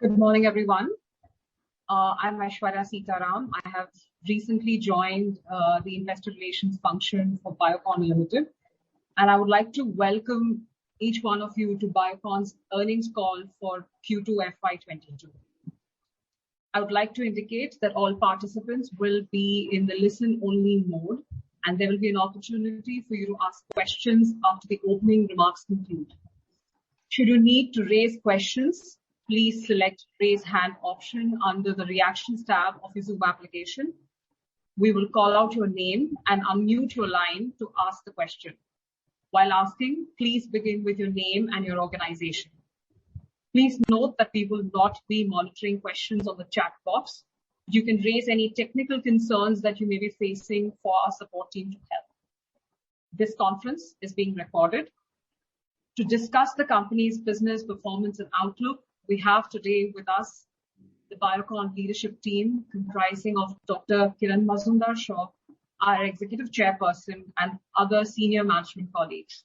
Good morning, everyone. I'm Aishwarya Sitaram. I have recently joined the investor relations function for Biocon Limited, and I would like to welcome each one of you to Biocon's earnings call for Q2 FY22. I would like to indicate that all participants will be in the listen-only mode, and there will be an opportunity for you to ask questions after the opening remarks conclude. Should you need to raise questions, please select raise hand option under the reactions tab of your Zoom application. We will call out your name and unmute your line to ask the question. While asking, please begin with your name and your organization. Please note that we will not be monitoring questions on the chat box. You can raise any technical concerns that you may be facing for our support team to help. This conference is being recorded. To discuss the company's business performance and outlook, we have today with us the Biocon leadership team comprising of Dr. Kiran Mazumdar-Shaw, our Executive Chairperson, and other senior management colleagues.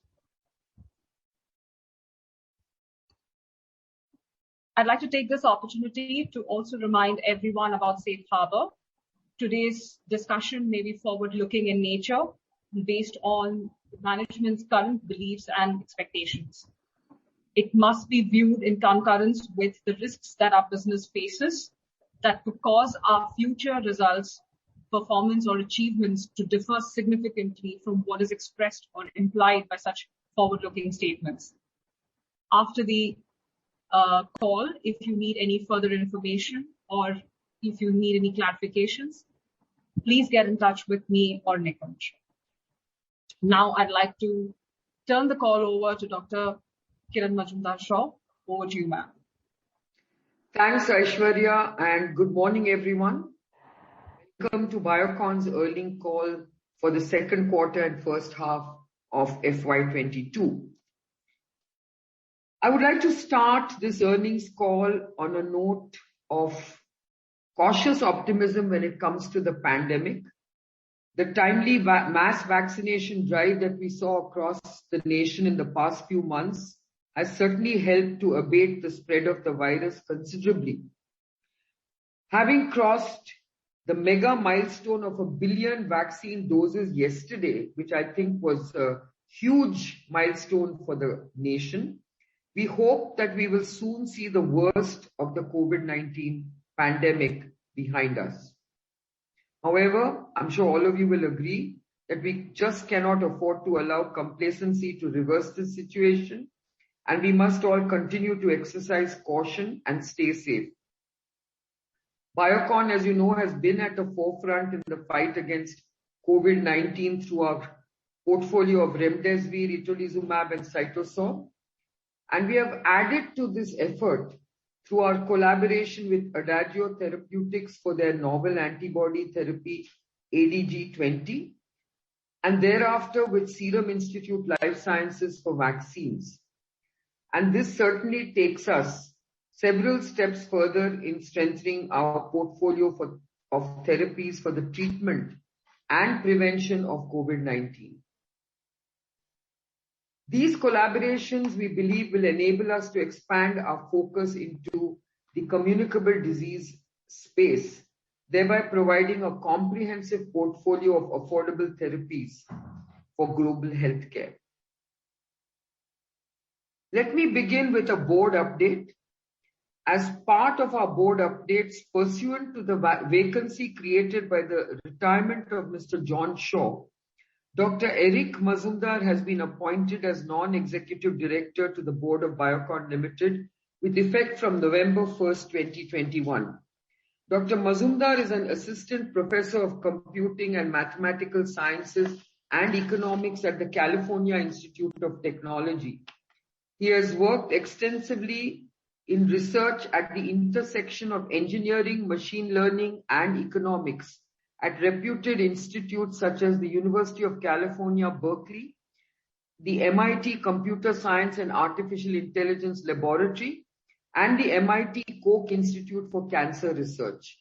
I'd like to take this opportunity to also remind everyone about Safe Harbor. Today's discussion may be forward-looking in nature, based on management's current beliefs and expectations. It must be viewed in concurrence with the risks that our business faces that could cause our future results, performance or achievements to differ significantly from what is expressed or implied by such forward-looking statements. After the call, if you need any further information or if you need any clarifications, please get in touch with me or Nikunj. Now I'd like to turn the call over to Dr. Kiran Mazumdar-Shaw. Over to you, ma'am. Thanks, Aishwarya, and good morning, everyone. Welcome to Biocon's earnings call for the second quarter and first half of FY22. I would like to start this earnings call on a note of cautious optimism when it comes to the pandemic. The timely mass vaccination drive that we saw across the nation in the past few months has certainly helped to abate the spread of the virus considerably. Having crossed the mega milestone of 1 billion vaccine doses yesterday, which I think was a huge milestone for the nation, we hope that we will soon see the worst of the COVID-19 pandemic behind us. However, I'm sure all of you will agree that we just cannot afford to allow complacency to reverse this situation, and we must all continue to exercise caution and stay safe. Biocon, as you know, has been at the forefront in the fight against COVID-19 through our portfolio of Remdesivir, Itolizumab and Cytosol. And we have added to this effort through our collaboration with Adagio Therapeutics for their novel antibody therapy ADG20, and thereafter with Serum Institute Life Sciences for vaccines. And this certainly takes us several steps further in strengthening our portfolio of therapies for the treatment and prevention of COVID-19. These collaborations, we believe, will enable us to expand our focus into the communicable disease space, thereby providing a comprehensive portfolio of affordable therapies for global healthcare. Let me begin with a board update. As part of our board updates, pursuant to the vacancy created by the retirement of Mr. John Shaw, Dr. Eric Mazumdar has been appointed as non-executive director to the board of Biocon Limited with effect from November 1st, 2021. Dr. Mazumdar is an assistant professor of computing and mathematical sciences and economics at the California Institute of Technology. He has worked extensively in research at the intersection of engineering, machine learning, and economics at reputed institutes such as the University of California, Berkeley, the MIT Computer Science and Artificial Intelligence Laboratory, and the MIT Koch Institute for Cancer Research.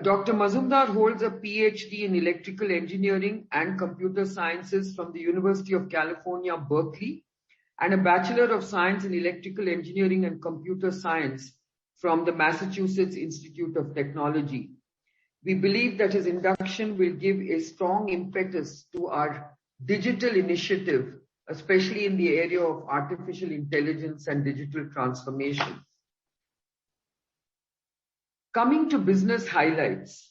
Dr. Mazumdar holds a PhD in electrical engineering and computer sciences from the University of California, Berkeley, and a Bachelor of Science in Electrical Engineering and Computer Science from the Massachusetts Institute of Technology. We believe that his induction will give a strong impetus to our digital initiative, especially in the area of artificial intelligence and digital transformation. Coming to business highlights.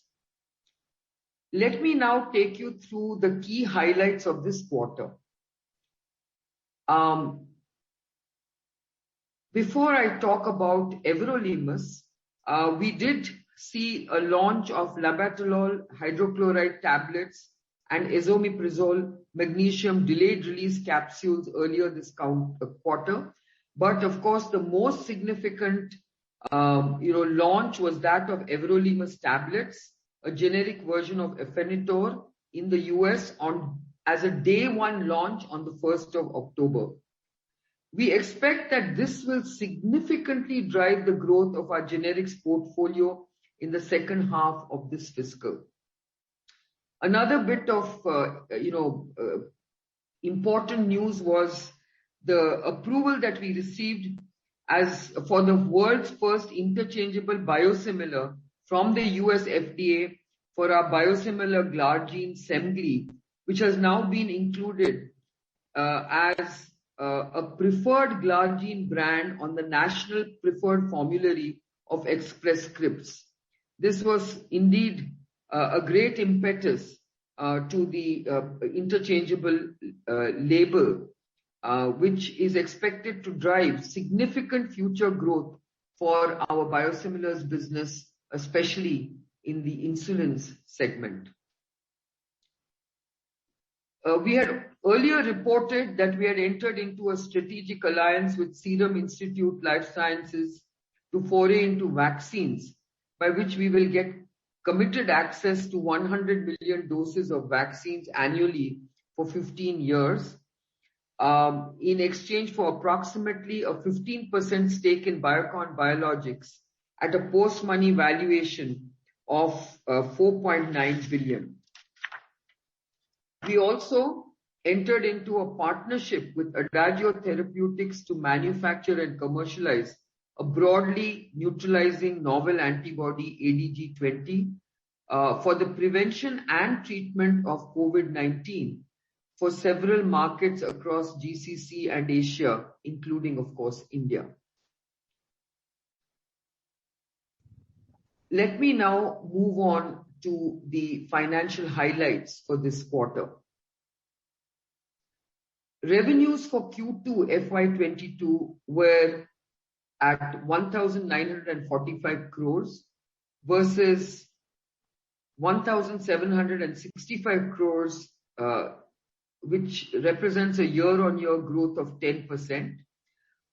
Let me now take you through the key highlights of this quarter. Before I talk about everolimus, we did see a launch of labetalol hydrochloride tablets and esomeprazole magnesium delayed release capsules earlier this quarter. But of course, the most significant launch was that of everolimus tablets, a generic version of Afinitor in the US as a day one launch on the 1st of October. We expect that this will significantly drive the growth of our generics portfolio in the second half of this fiscal. Another bit of important news was the approval that we received for the world's first interchangeable biosimilar from the US FDA for our biosimilar Glargine Semglee, which has now been included as a preferred Glargine brand on the national preferred formulary of Express Scripts. This was indeed a great impetus to the interchangeable label, which is expected to drive significant future growth for our biosimilars business, especially in the insulins segment. We had earlier reported that we had entered into a strategic alliance with Serum Institute Life Sciences to foray into vaccines, by which we will get committed access to 100 million doses of vaccines annually for 15 years, in exchange for approximately a 15% stake in Biocon Biologics at a post-money valuation of 4.9 billion. We also entered into a partnership with Adagio Therapeutics to manufacture and commercialize a broadly neutralizing novel antibody ADG20 for the prevention and treatment of COVID-19 for several markets across GCC and Asia, including, of course, India. Let me now move on to the financial highlights for this quarter. Revenues for Q2 FY22 were at 1,945 crores versus 1,765 crores, which represents a year-on-year growth of 10%.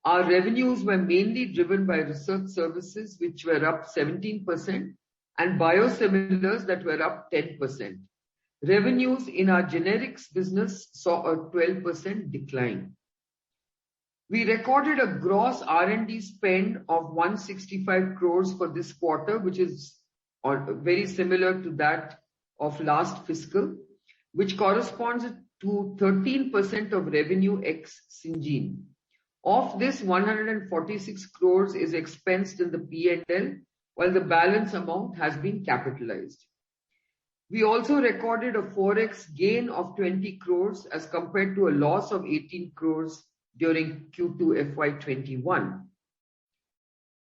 Our revenues were mainly driven by research services, which were up 17%, and biosimilars that were up 10%. Revenues in our generics business saw a 12% decline. We recorded a gross R&D spend of 165 crores for this quarter, which is very similar to that of last fiscal, which corresponds to 13% of revenue ex Syngene. Of this, 146 crores is expensed in the P&L, while the balance amount has been capitalized. We also recorded a forex gain of 20 crores as compared to a loss of 18 crores during Q2 FY21.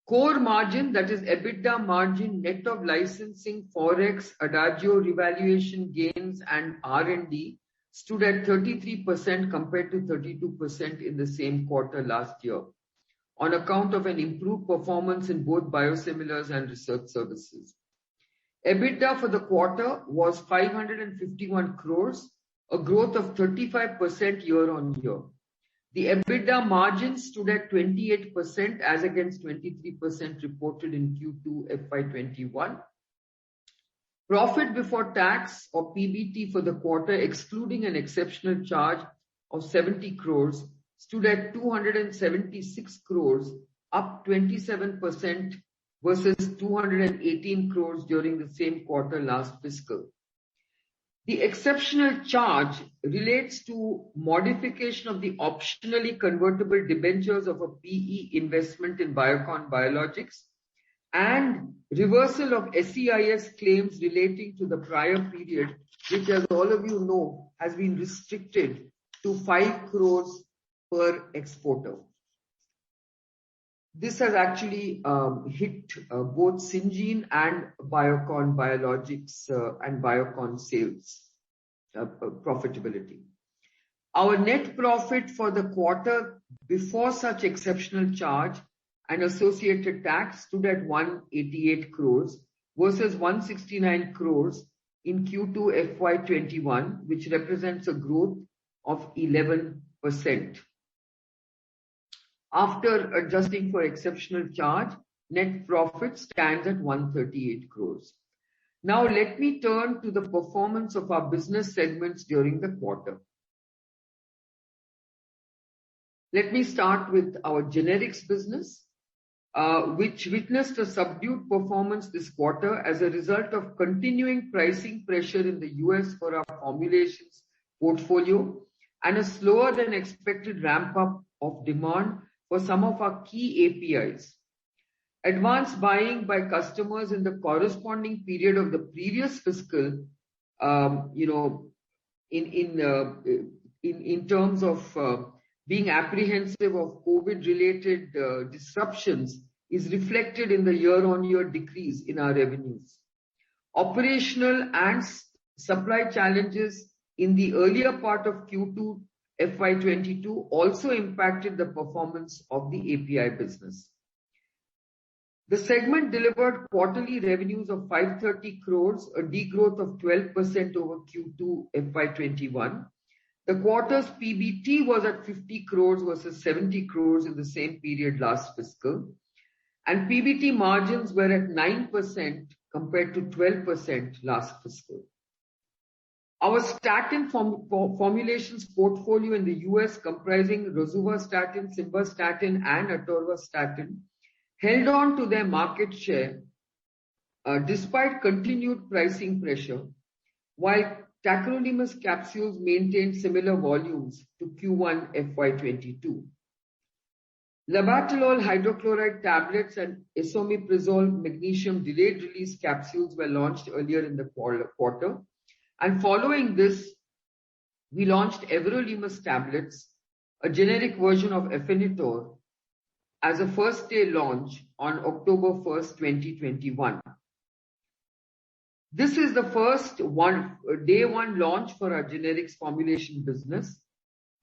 Core margin, that is EBITDA margin net of licensing, forex, Adagio revaluation gains and R&D, stood at 33% compared to 32% in the same quarter last year, on account of an improved performance in both biosimilars and research services. EBITDA for the quarter was 551 crores, a growth of 35% year-on-year. The EBITDA margin stood at 28% as against 23% reported in Q2 FY21. Profit before tax, or PBT, for the quarter, excluding an exceptional charge of 70 crores, stood at 276 crores, up 27% versus 218 crores during the same quarter last fiscal. The exceptional charge relates to modification of the optionally convertible debentures of a PE investment in Biocon Biologics, and reversal of SEIS claims relating to the prior period, which, as all of you know, has been restricted to 5 crores per exporter. This has actually hit both Syngene and Biocon Biologics and Biocon sales profitability. Our net profit for the quarter before such exceptional charge and associated tax stood at 188 crores versus 169 crores in Q2 FY21, which represents a growth of 11%. After adjusting for exceptional charge, net profit stands at 138 crores. Now let me turn to the performance of our business segments during the quarter. Let me start with our generics business, which witnessed a subdued performance this quarter as a result of continuing pricing pressure in the US for our formulations portfolio and a slower than expected ramp up of demand for some of our key APIs. Advanced buying by customers in the corresponding period of the previous fiscal, in terms of being apprehensive of COVID-related disruptions, is reflected in the year-on-year decrease in our revenues. Operational and supply challenges in the earlier part of Q2 FY22 also impacted the performance of the API business. The segment delivered quarterly revenues of 530 crores, a degrowth of 12% over Q2 FY21. The quarter's PBT was at 50 crores versus 70 crores in the same period last fiscal, and PBT margins were at 9% compared to 12% last fiscal. Our statin formulations portfolio in the US, comprising rosuvastatin, simvastatin and atorvastatin, held on to their market share despite continued pricing pressure, while tacrolimus capsules maintained similar volumes to Q1 FY22. Labetalol hydrochloride tablets and esomeprazole magnesium delayed release capsules were launched earlier in the quarter. And following this, we launched everolimus tablets, a generic version of Afinitor, as a first day launch on October 1st, 2021. This is the first day one launch for our generics formulation business,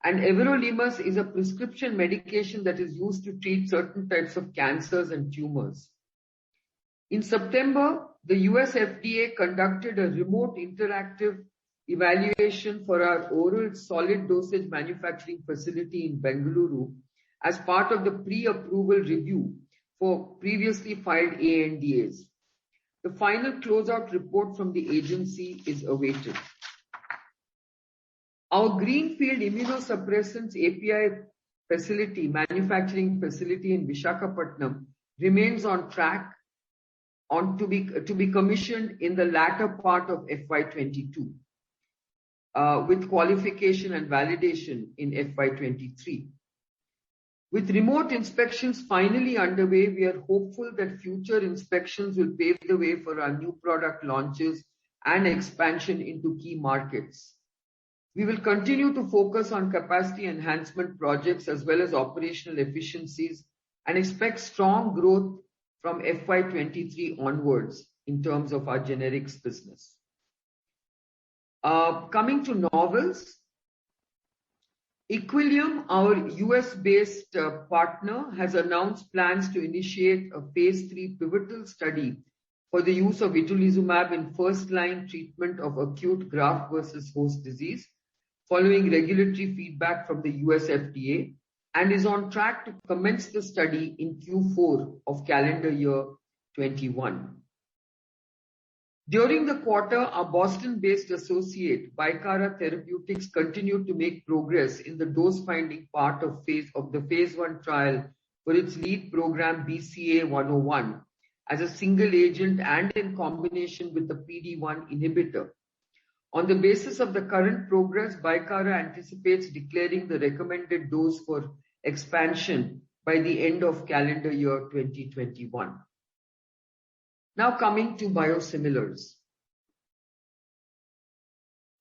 and everolimus is a prescription medication that is used to treat certain types of cancers and tumors. In September, the US FDA conducted a remote interactive evaluation for our oral solid dosage manufacturing facility in Bengaluru as part of the pre-approval review for previously filed ANDAs. The final closeout report from the agency is awaited. Our greenfield immunosuppressants API facility, manufacturing facility in Visakhapatnam remains on track to be commissioned in the latter part of FY22, with qualification and validation in FY23. With remote inspections finally underway, we are hopeful that future inspections will pave the way for our new product launches and expansion into key markets. We will continue to focus on capacity enhancement projects as well as operational efficiencies and expect strong growth from FY23 onwards in terms of our generics business. Coming to novels, Equillium, our US-based partner, has announced plans to initiate a phase 3 pivotal study for the use of itolizumab in first-line treatment of acute graft-versus-host disease, following regulatory feedback from the US FDA, and is on track to commence the study in Q4 of calendar year 21. During the quarter, our Boston-based associate, Bicara Therapeutics, continued to make progress in the dose-finding part of the phase 1 trial for its lead program BCA-101 as a single agent and in combination with the PD-1 inhibitor. On the basis of the current progress, Bicara anticipates declaring the recommended dose for expansion by the end of calendar year 2021. Now coming to biosimilars.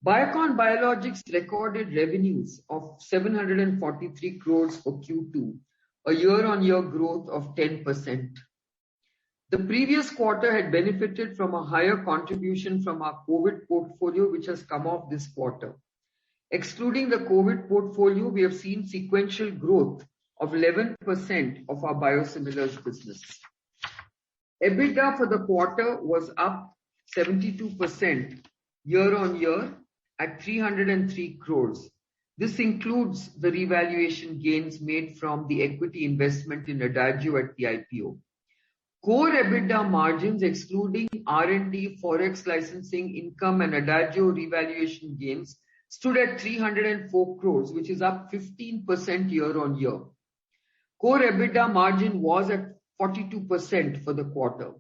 Biocon Biologics recorded revenues of 743 crores for Q2, a year-on-year growth of 10%. The previous quarter had benefited from a higher contribution from our COVID portfolio, which has come off this quarter. Excluding the COVID portfolio, we have seen sequential growth of 11% of our biosimilars business. EBITDA for the quarter was up 72% year-on-year at 303 crores. This includes the revaluation gains made from the equity investment in Adagio at the IPO. Core EBITDA margins excluding R&D, forex licensing income and Adagio revaluation gains stood at 304 crores, which is up 15% year-on-year. Core EBITDA margin was at 42% for the quarter.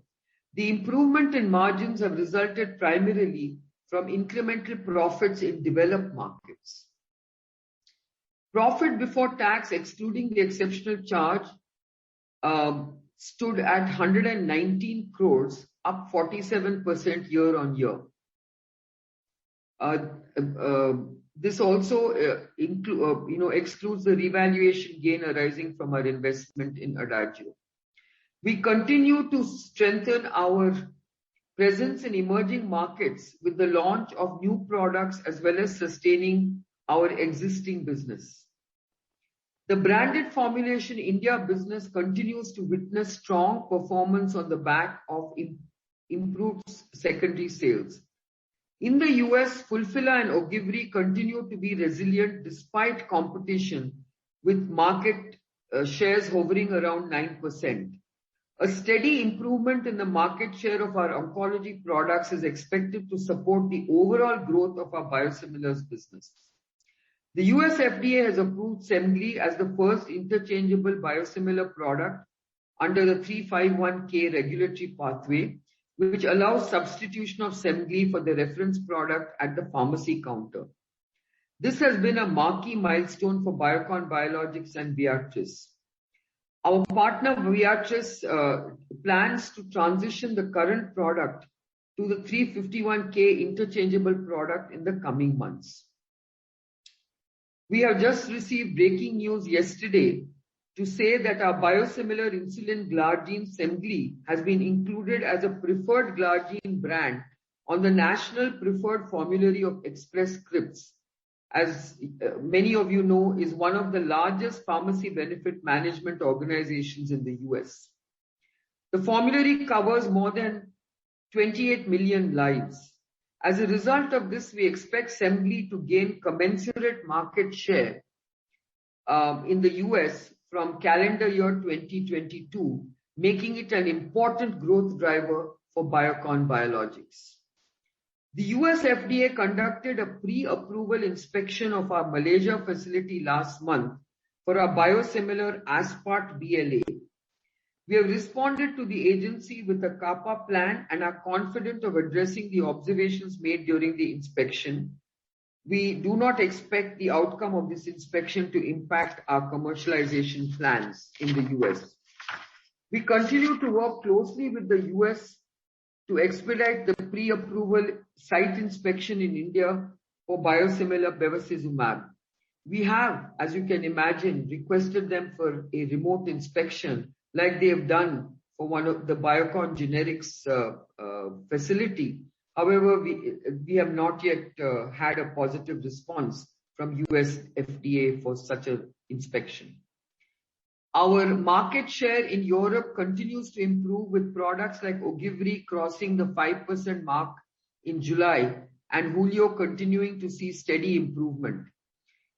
The improvement in margins have resulted primarily from incremental profits in developed markets. Profit before tax, excluding the exceptional charge, stood at 119 crores, up 47% year-on-year. This also excludes the revaluation gain arising from our investment in Adagio. We continue to strengthen our presence in emerging markets with the launch of new products as well as sustaining our existing business. The branded formulation India business continues to witness strong performance on the back of improved secondary sales. In the US, Fulphila and Ogivri continue to be resilient despite competition, with market shares hovering around 9%. A steady improvement in the market share of our oncology products is expected to support the overall growth of our biosimilars business. The US FDA has approved Semglee as the first interchangeable biosimilar product under the 351(k) regulatory pathway, which allows substitution of Semglee for the reference product at the pharmacy counter. This has been a marquee milestone for Biocon Biologics and Viatris. Our partner Viatris plans to transition the current product to the 351(k) interchangeable product in the coming months. We have just received breaking news yesterday to say that our biosimilar insulin glargine Semglee has been included as a preferred glargine brand on the National Preferred Formulary of Express Scripts, as many of you know, is one of the largest pharmacy benefit management organizations in the US. The formulary covers more than 28 million lives. As a result of this, we expect Semglee to gain commensurate market share in the US from calendar year 2022, making it an important growth driver for Biocon Biologics. The US FDA conducted a pre-approval inspection of our Malaysia facility last month for our biosimilar Aspart BLA. We have responded to the agency with a CAPA plan and are confident of addressing the observations made during the inspection. We do not expect the outcome of this inspection to impact our commercialization plans in the US. We continue to work closely with the US to expedite the pre-approval site inspection in India for biosimilar bevacizumab. We have, as you can imagine, requested them for a remote inspection like they have done for one of the Biocon Generics facility. However, we have not yet had a positive response from US FDA for such an inspection. Our market share in Europe continues to improve with products like Ogivri crossing the 5% mark in July and Hulio continuing to see steady improvement.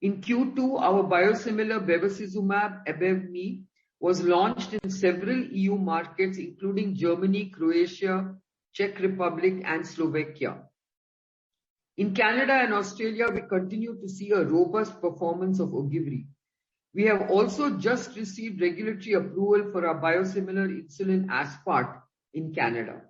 In Q2, our biosimilar bevacizumab Abevmy was launched in several EU markets including Germany, Croatia, Czech Republic and Slovakia. In Canada and Australia, we continue to see a robust performance of Ogivri. We have also just received regulatory approval for our biosimilar insulin Aspart in Canada.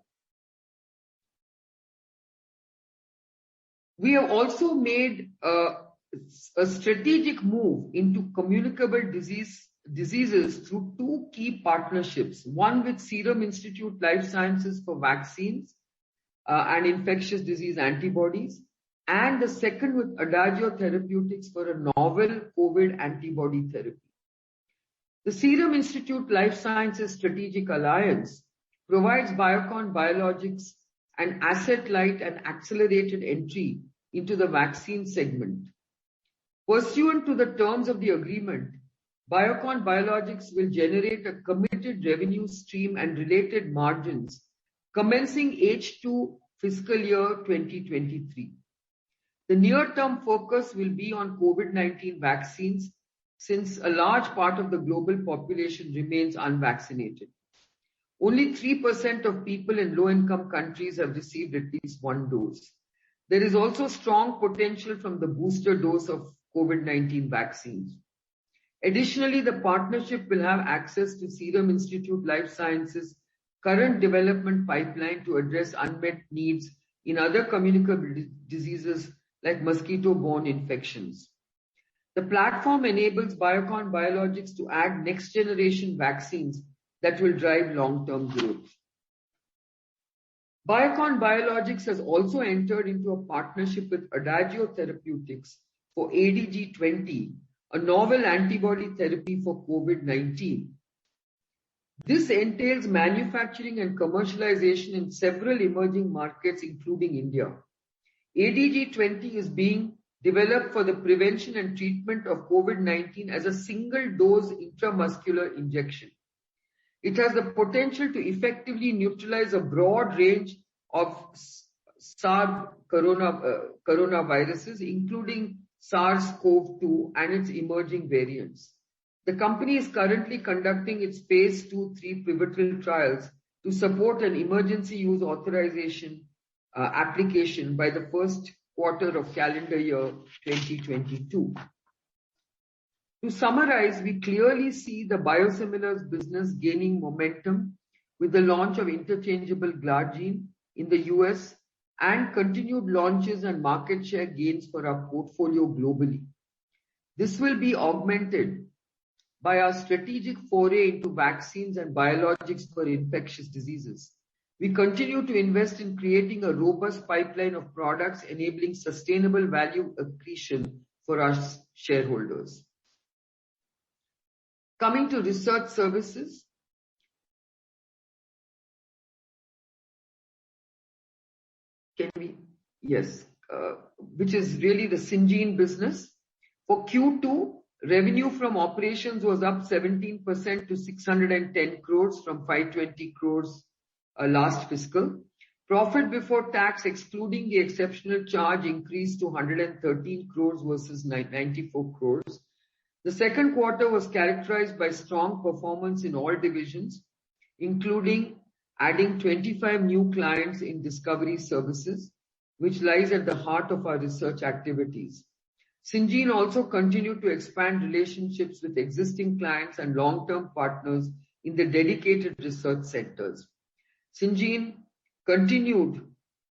We have also made a strategic move into communicable disease diseases through two key partnerships, one with Serum Institute Life Sciences for vaccines and infectious disease antibodies, and the second with Adagio Therapeutics for a novel COVID antibody therapy. The Serum Institute Life Sciences Strategic Alliance provides Biocon Biologics an asset-light and accelerated entry into the vaccine segment. Pursuant to the terms of the agreement, Biocon Biologics will generate a committed revenue stream and related margins commencing H2 fiscal year 2023. The near-term focus will be on COVID-19 vaccines, since a large part of the global population remains unvaccinated. Only 3% of people in low-income countries have received at least one dose. There is also strong potential from the booster dose of COVID-19 vaccines. Additionally, the partnership will have access to Serum Institute Life Sciences' current development pipeline to address unmet needs in other communicable diseases like mosquito-borne infections. The platform enables Biocon Biologics to add next-generation vaccines that will drive long-term growth. Biocon Biologics has also entered into a partnership with Adagio Therapeutics for ADG20, a novel antibody therapy for COVID-19. This entails manufacturing and commercialization in several emerging markets, including India. ADG20 is being developed for the prevention and treatment of COVID-19 as a single-dose intramuscular injection. It has the potential to effectively neutralize a broad range of SARS coronaviruses, including SARS-CoV-2 and its emerging variants. The company is currently conducting its phase 2-3 pivotal trials to support an emergency use authorization application by the first quarter of calendar year 2022. To summarize, we clearly see the biosimilars business gaining momentum with the launch of interchangeable glargine in the US and continued launches and market share gains for our portfolio globally. This will be augmented by our strategic foray into vaccines and biologics for infectious diseases. We continue to invest in creating a robust pipeline of products enabling sustainable value accretion for our shareholders. Coming to research services. Which is really the Syngene business. For Q2, revenue from operations was up 17% to 610 crores from 520 crores last fiscal. Profit before tax, excluding the exceptional charge, increased to 113 crores versus 94 crores. The second quarter was characterized by strong performance in all divisions, including adding 25 new clients in discovery services, which lies at the heart of our research activities. Syngene also continued to expand relationships with existing clients and long-term partners in the dedicated research centers. Syngene continued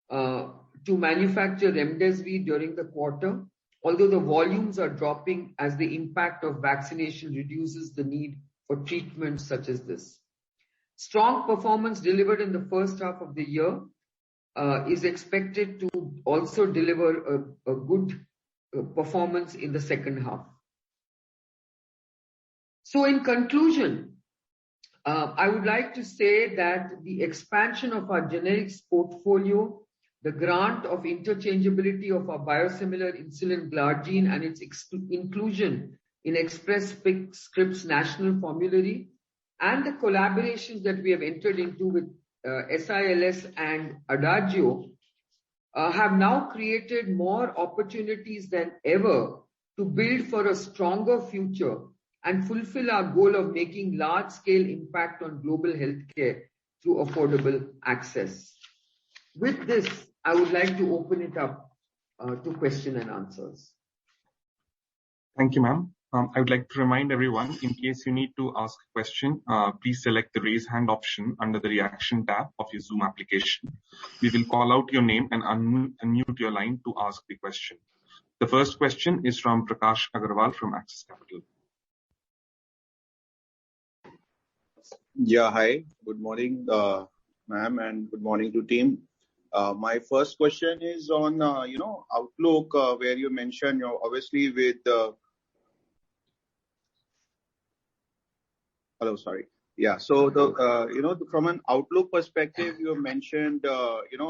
to manufacture remdesivir during the quarter, although the volumes are dropping as the impact of vaccination reduces the need for treatments such as this. Strong performance delivered in the first half of the year is expected to also deliver a good performance in the second half. So in conclusion, I would like to say that the expansion of our generics portfolio, the grant of interchangeability of our biosimilar insulin glargine and its inclusion in Express Scripts National Formulary, and the collaborations that we have entered into with SILS and Adagio have now created more opportunities than ever to build for a stronger future and fulfill our goal of making large-scale impact on global healthcare through affordable access. With this, I would like to open it up to question and answers. Thank you, ma'am. I would like to remind everyone, in case you need to ask a question, please select the raise hand option under the reaction tab of your Zoom application. We will call out your name and unmute your line to ask the question. The first question is from Prakash Agarwal from Axis Capital. Yeah, hi. Good morning, ma'am, and good morning to team. My first question is on, outlook, where you mentioned, obviously with hello, sorry. Yeah. So from an outlook perspective, you mentioned,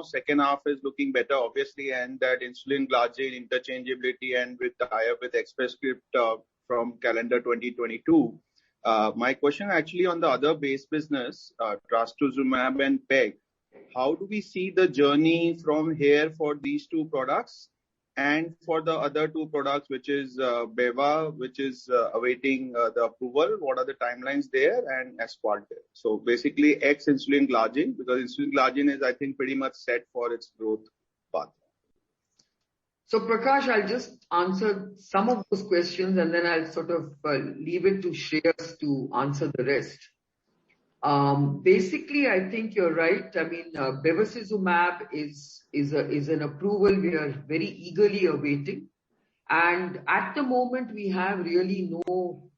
second half is looking better, obviously, and that insulin glargine interchangeability and with the tie-up with Express Scripts from calendar 2022. My question actually on the other base business, trastuzumab and PEG. How do we see the journey from here for these two products? And for the other two products, which is Beva, which is awaiting the approval, what are the timelines there, and Aspart there? So basically, ex-insulin glargine, because insulin glargine is, I think, pretty much set for its growth path. So Prakash, I'll just answer some of those questions and then I'll sort of leave it to Shreyas to answer the rest. Basically, I think you're right. I mean, bevacizumab is an approval we are very eagerly awaiting. And at the moment, we have really no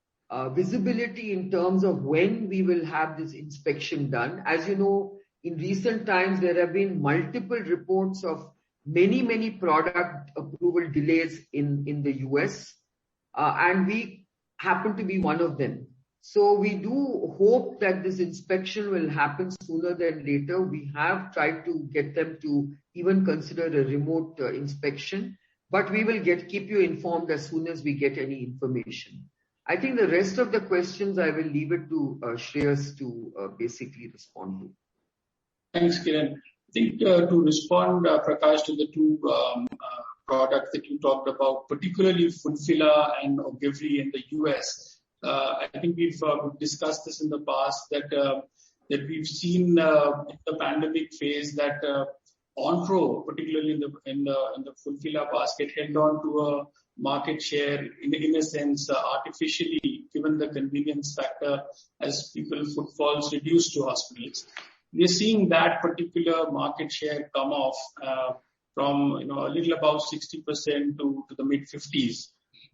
visibility in terms of when we will have this inspection done. As you know, in recent times, there have been multiple reports of many product approval delays in the US. And we happen to be one of them. So we do hope that this inspection will happen sooner than later. We have tried to get them to even consider a remote inspection, but we will keep you informed as soon as we get any information. I think the rest of the questions I will leave it to Shreyas to basically respond to. Thanks, Kiran. I think to respond, Prakash, to the two products that you talked about, particularly Fulphila and Ogivri in the US. I think we've discussed this in the past that we've seen in the pandemic phase that Onpro, particularly in the Fulphila basket, held on to a market share in a sense artificially, given the convenience factor as people footfalls reduced to hospitals. We're seeing that particular market share come off from a little above 60% to the mid 50s.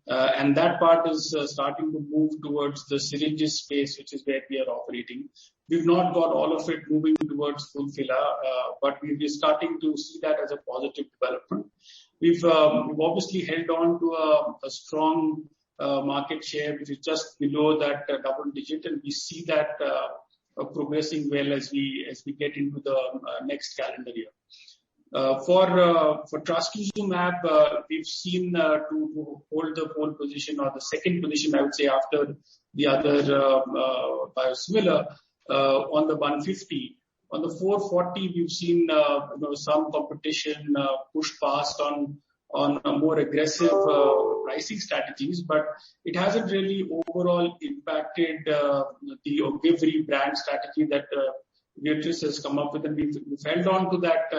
And that part is starting to move towards the syringes space, which is where we are operating. We've not got all of it moving towards Fulphila, but we're starting to see that as a positive development. We've obviously held on to a strong market share, which is just below that double digit, and we see that progressing well as we get into the next calendar year. For trastuzumab, we've seen to hold the pole position or the second position, I would say, after the other biosimilar on the 150. On the 440, we've seen some competition push past on more aggressive pricing strategies, but it hasn't really overall impacted the Ogivri brand strategy that Viatris has come up with, and we've held on to that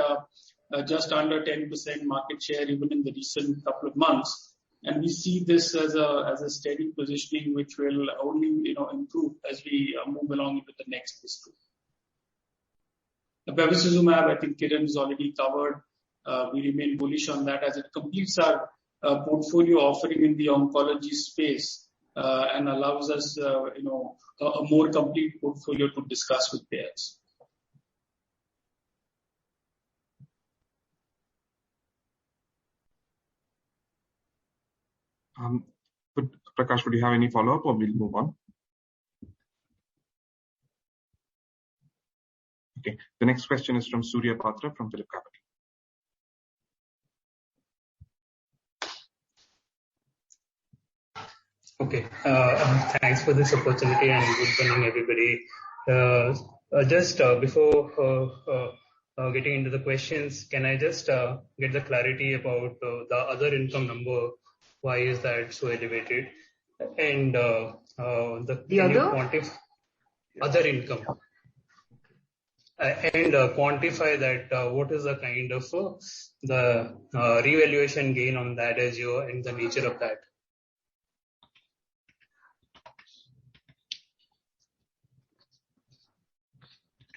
just under 10% market share even in the recent couple of months. And we see this as a steady positioning which will only improve as we move along into the next fiscal. The bevacizumab, I think Kiran has already covered. We remain bullish on that as it completes our portfolio offering in the oncology space and allows us a more complete portfolio to discuss with payers. Prakash, would you have any follow-up or we'll move on? Okay. The next question is from Surya Patra from Phillip Capital. Okay. Thanks for this opportunity and good morning, everybody. Just before getting into the questions, can I just get the clarity about the other income number? Why is that so elevated? And other income. And quantify that. What is the kind of the revaluation gain on that and the nature of that?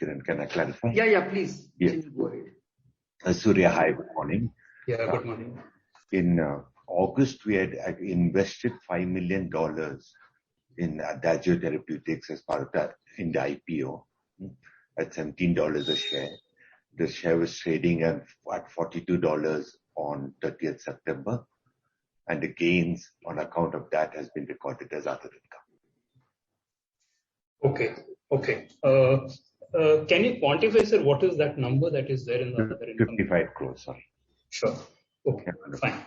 Kiran, can I clarify? Yeah, please. Yeah. Go ahead. Surya, hi, good morning. Yeah, good morning. In August, we had invested $5 million in Adagio Therapeutics as part of that in the IPO at $17 a share. The share was trading at $42 on 30th September, and the gains on account of that has been recorded as other income. Okay. Can you quantify, sir, what is that number that is there in the other income? 55 crores, sorry. Sure. Okay, fine.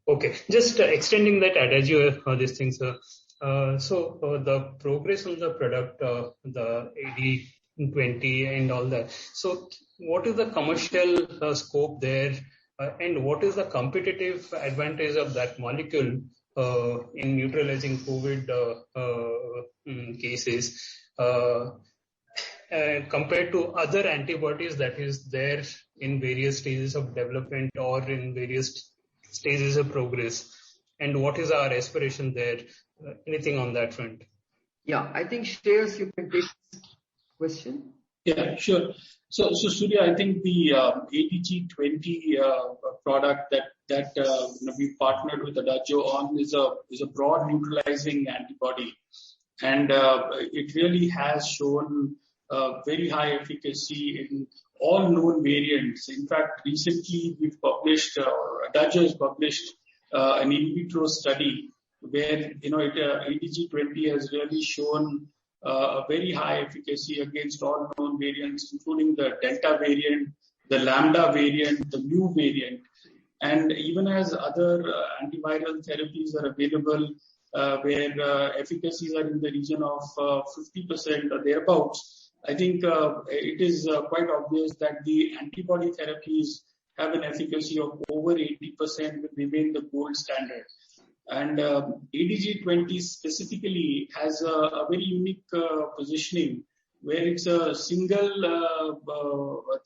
Okay, just extending that Adagio, these things, sir. So the progress on the product, the AD20 and all that. So what is the commercial scope there, and what is the competitive advantage of that molecule in neutralizing COVID cases compared to other antibodies that is there in various stages of development or in various stages of progress? And what is our aspiration there? Anything on that front? Yeah, I think Shreyas, you can take this question. Yeah, sure. So Surya, I think the ADG20 product that we partnered with Adagio on is a broad neutralizing antibody, and it really has shown very high efficacy in all known variants. In fact, recently we've published, Adagio has published an in vitro study where ADG20 has really shown a very high efficacy against all known variants, including the Delta variant, the Lambda variant, the Mu variant. And even as other antiviral therapies are available where efficacies are in the region of 50% or thereabouts, I think it is quite obvious that the antibody therapies have an efficacy of over 80% will remain the gold standard. And ADG20 specifically has a very unique positioning where it's a single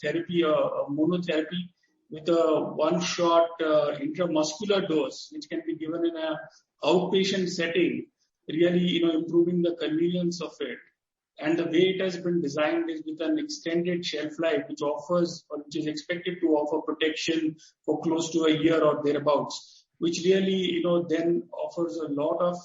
therapy, a monotherapy with a one-shot intramuscular dose, which can be given in an outpatient setting, really improving the convenience of it. And the way it has been designed is with an extended shelf life, which offers or which is expected to offer protection for close to a year or thereabouts, which really then offers a lot of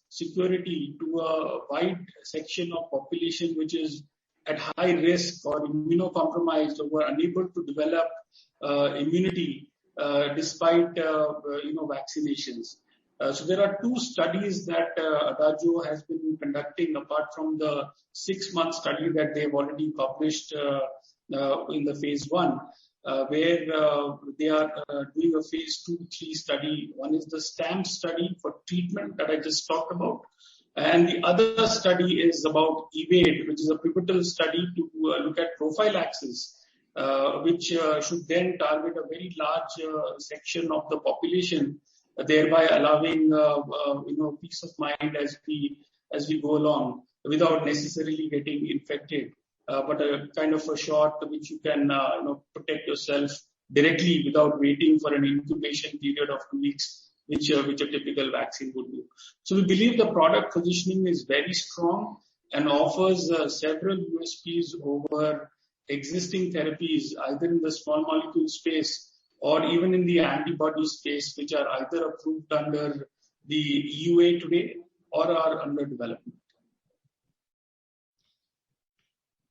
security to a wide section of population which is at high risk or immunocompromised or were unable to develop immunity despite vaccinations. So there are two studies that Adagio has been conducting apart from the 6-month study that they've already published in the phase 1, where they are doing a phase 2-3 study. One is the STAMP study for treatment that I just talked about. And the other study is about EVADE, which is a pivotal study to look at prophylaxis, which should then target a very large section of the population, thereby allowing peace of mind as we go along without necessarily getting infected, but a kind of a shot which you can protect yourself directly without waiting for an incubation period of 2 weeks, which a typical vaccine would do. So we believe the product positioning is very strong and offers several USPs over existing therapies, either in the small molecule space or even in the antibody space, which are either approved under the EUA today or are under development.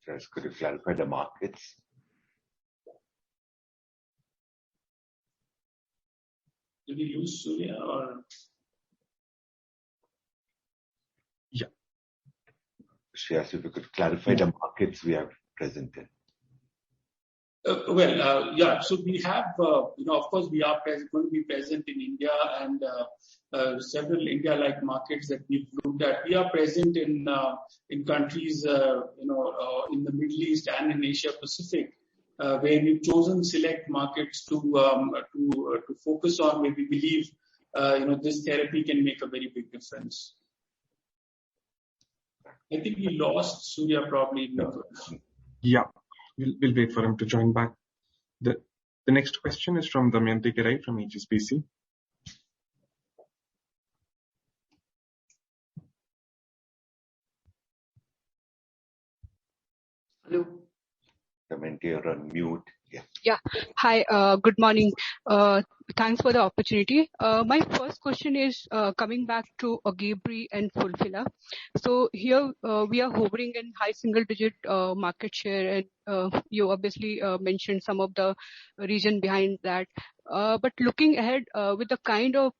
Just could you clarify the markets? Did we lose Surya or? Yeah. Shreyas, if you could clarify the markets we are present in. Yeah. So we have, of course, we are going to be present in India and several India-like markets that we've looked at. We are present in countries, in the Middle East and in Asia Pacific, where we've chosen select markets to focus on, where we believe, this therapy can make a very big difference. I think we lost Surya probably. Yeah. We'll wait for him to join back. The next question is from Damayanti Kerai from HSBC. Hello. Damayanti, you're on mute. Yeah. Yeah. Hi, good morning. Thanks for the opportunity. My first question is coming back to Ogivri and Fulphila. So here we are hovering in high single digit market share, and you obviously mentioned some of the reason behind that. But looking ahead with the kind of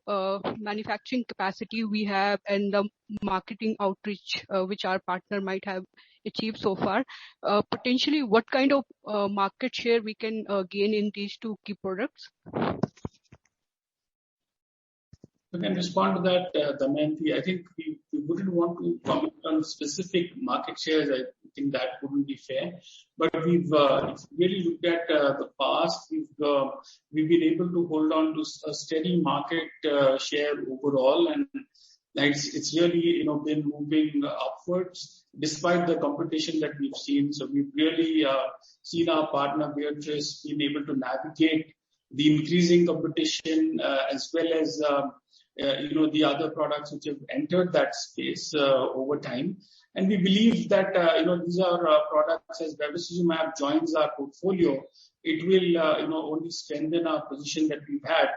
manufacturing capacity we have and the marketing outreach which our partner might have achieved so far, potentially what kind of market share we can gain in these two key products? I can respond to that, Damayanti. I think we wouldn't want to comment on specific market shares. I think that wouldn't be fair. But we've really looked at the past. We've been able to hold on to a steady market share overall, and it's really been moving upwards despite the competition that we've seen. So we've really seen our partner Viatris being able to navigate the increasing competition as well as the other products which have entered that space over time. And we believe that these are products, as bevacizumab joins our portfolio, it will only strengthen our position that we've had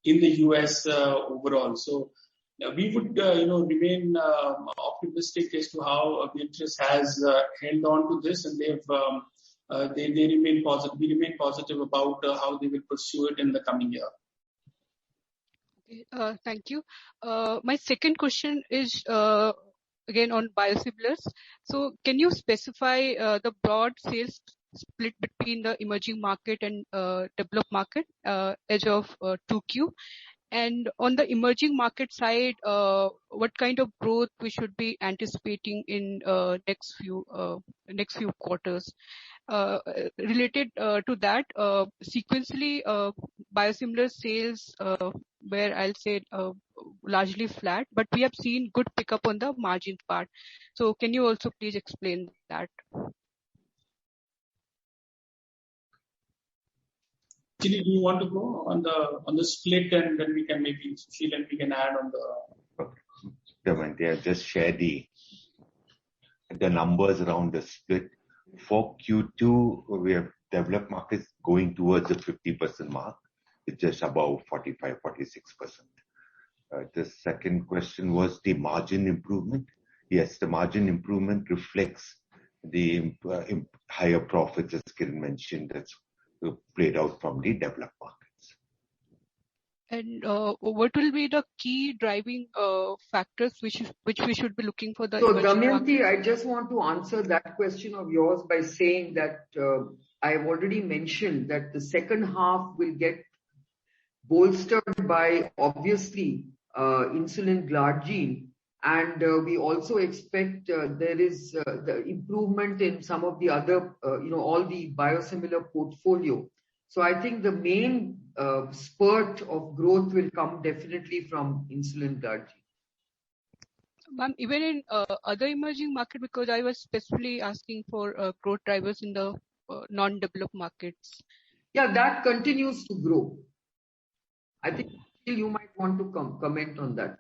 in the US overall. So we would remain optimistic as to how Viatris has held on to this, and they remain positive. We remain positive about how they will pursue it in the coming year. Thank you. My second question is again on biosimilars. So can you specify the broad sales split between the emerging market and developed market as of 2Q? And on the emerging market side, what kind of growth we should be anticipating in next few quarters? Related to that, sequentially, biosimilar sales where I'll say largely flat, but we have seen good pickup on the margin part. So can you also please explain that? Chini, do you want to go on the split, and then we can maybe Sushil and we can add on the. Damayanti, I'll just share the numbers around the split. For Q2, we have developed markets going towards the 50% mark. It's just above 45, 46%. The second question was the margin improvement. Yes, the margin improvement reflects the higher profits, as Kiran mentioned, that's played out from the developed markets. And what will be the key driving factors which we should be looking for the? So Damayanti, I just want to answer that question of yours by saying that I've already mentioned that the second half will get bolstered by obviously insulin glargine, and we also expect there is the improvement in some of the other all the biosimilar portfolio. So I think the main spurt of growth will come definitely from insulin glargine. Ma'am, even in other emerging market, because I was specifically asking for growth drivers in the non-developed markets. Yeah, that continues to grow. I think you might want to comment on that.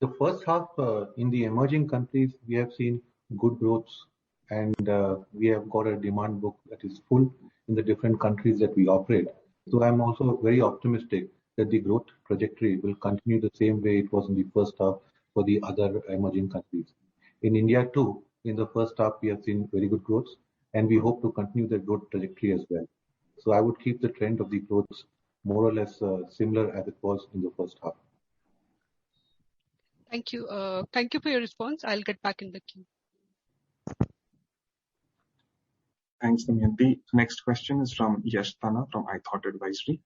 The first half in the emerging countries, we have seen good growth, and we have got a demand book that is full in the different countries that we operate. So I'm also very optimistic that the growth trajectory will continue the same way it was in the first half for the other emerging countries. In India too, in the first half, we have seen very good growth, and we hope to continue the growth trajectory as well. So I would keep the trend of the growth more or less similar as it was in the first half. Thank you. Thank you for your response. I'll get back in the queue. Thanks, Damayanti. Next question is from Yash Tana from iThought Advisory.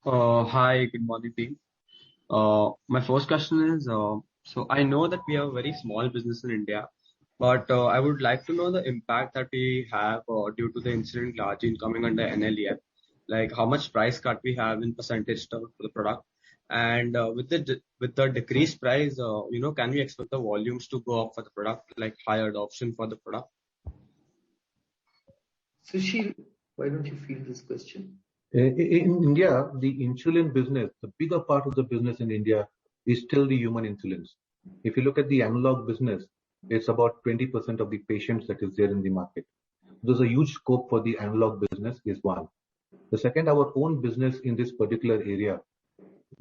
Hi, good morning, team. My first question is, so I know that we have a very small business in India, but I would like to know the impact that we have due to the insulin glargine coming under NLEM, like how much price cut we have in percentage terms for the product. And with the decreased price, can we expect the volumes to go up for the product, like higher adoption for the product? Sushil, why don't you field this question? In India, the insulin business, the bigger part of the business in India is still the human insulins. If you look at the analog business, It's about 20% of the patients that is there in the market. There's a huge scope for the analog business is one. The second, our own business in this particular area.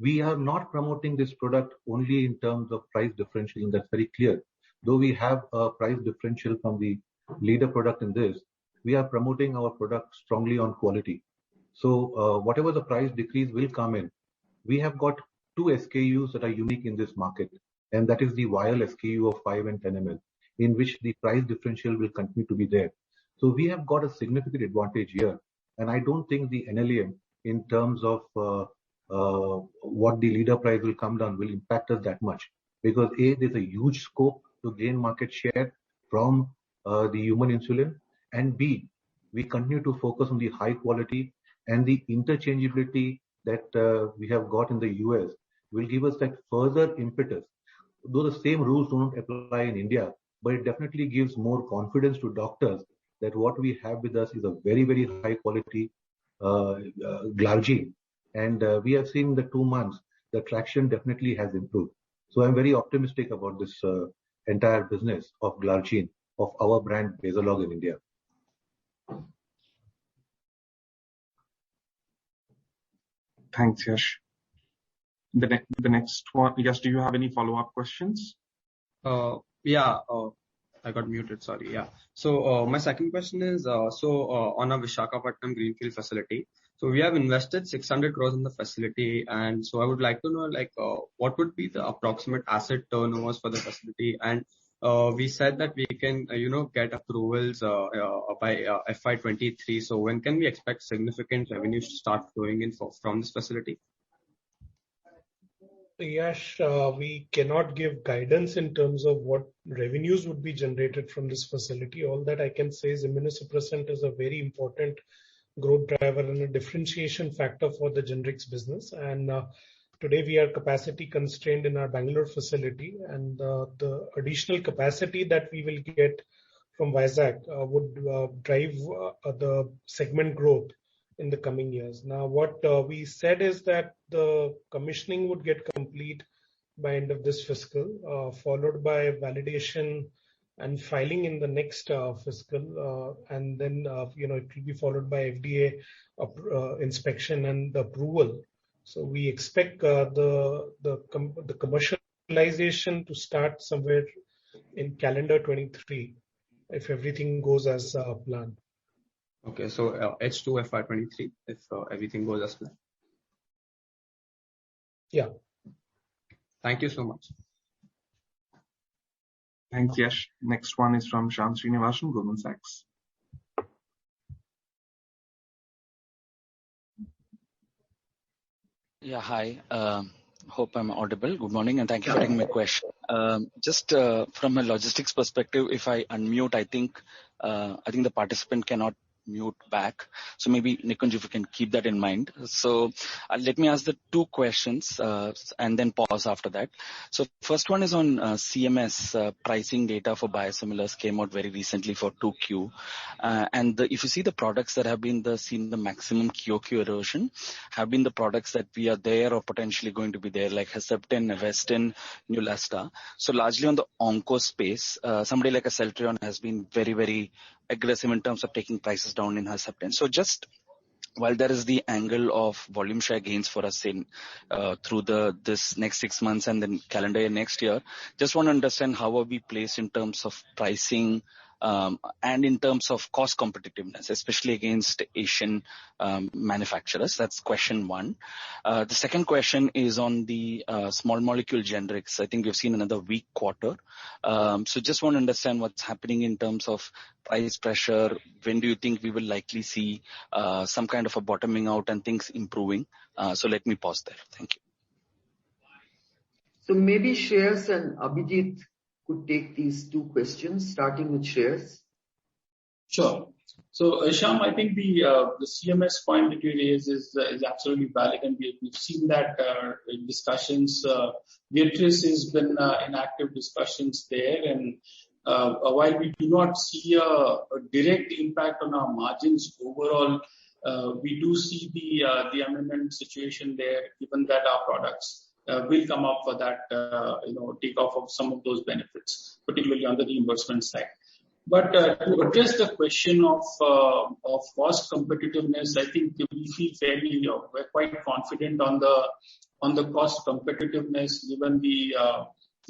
We are not promoting this product only in terms of price differential, and that's very clear. Though we have a price differential from the leader product in this, we are promoting our product strongly on quality. So whatever the price decrease will come in, we have got 2 SKUs that are unique in this market, and that is the vial SKU of 5 and 10 ml, in which the price differential will continue to be there. So we have got a significant advantage here, and I don't think the NLEM in terms of what the leader price will come down will impact us that much, because A, there's a huge scope to gain market share from the human insulin, and B, we continue to focus on the high quality, and the interchangeability that we have got in the US will give us that further impetus. Though the same rules don't apply in India, but it definitely gives more confidence to doctors that what we have with us is a very, very high quality Glargine. And we have seen in the 2 months, the traction definitely has improved. So I'm very optimistic about this entire business of Glargine, of our brand Basalog in India. Thanks, Yash. The next one, Yash, do you have any follow-up questions? Yeah, I got muted, sorry. Yeah. So my second question is, on a Visakhapatnam greenfield facility, so we have invested 600 crores in the facility, and so I would like to know, what would be the approximate asset turnovers for the facility? And we said that we can, get approvals by FY23. So when can we expect significant revenues to start flowing in from this facility? Yash, we cannot give guidance in terms of what revenues would be generated from this facility. All that I can say is immunosuppressant is a very important growth driver and a differentiation factor for the generics business. And today we are capacity constrained in our Bangalore facility, and the additional capacity that we will get from Vizag would drive the segment growth in the coming years. Now, what we said is that the commissioning would get complete by end of this fiscal, followed by validation and filing in the next fiscal, and then it will be followed by FDA inspection and approval. So we expect the commercialization to start somewhere in calendar 23, if everything goes as planned. Okay, so H2 FY23, if everything goes as planned. Yeah. Thank you so much. Thanks, Yash. Next one is from Shyam Srinivasan, Goldman Sachs. Yeah, hi. Hope I'm audible. Good morning, and thank you for taking my question. Just from a logistics perspective, if I unmute, I think the participant cannot mute back. So maybe Nikunj, if you can keep that in mind. So let me ask the 2 questions and then pause after that. So first one is on CMS pricing data for biosimilars came out very recently for 2Q. And if you see the products that have been seen the maximum QOQ erosion have been the products that we are there or potentially going to be there, like Herceptin, Avastin, Neulasta. So largely on the onco space, somebody like a Celltrion has been very, very aggressive in terms of taking prices down in Herceptin. So just while there is the angle of volume share gains for us in through this next 6 months and then calendar year next year, just want to understand how are we placed in terms of pricing and in terms of cost competitiveness, especially against Asian manufacturers. That's question 1. The second question is on the small molecule generics. I think we've seen another weak quarter. So just want to understand what's happening in terms of price pressure. When do you think we will likely see some kind of a bottoming out and things improving? So let me pause there. Thank you. So maybe Shreyas and Abhijit could take these 2 questions, starting with Shreyas. Sure. So, Shyam, I think the CMS point that you raised is absolutely valid, and we've seen that in discussions. Viatris has been in active discussions there, and while we do not see a direct impact on our margins overall, we do see the amendment situation there, given that our products will come up for that, take off of some of those benefits, particularly on the reimbursement side. But to address the question of cost competitiveness, I think we feel we're quite confident on the cost competitiveness given the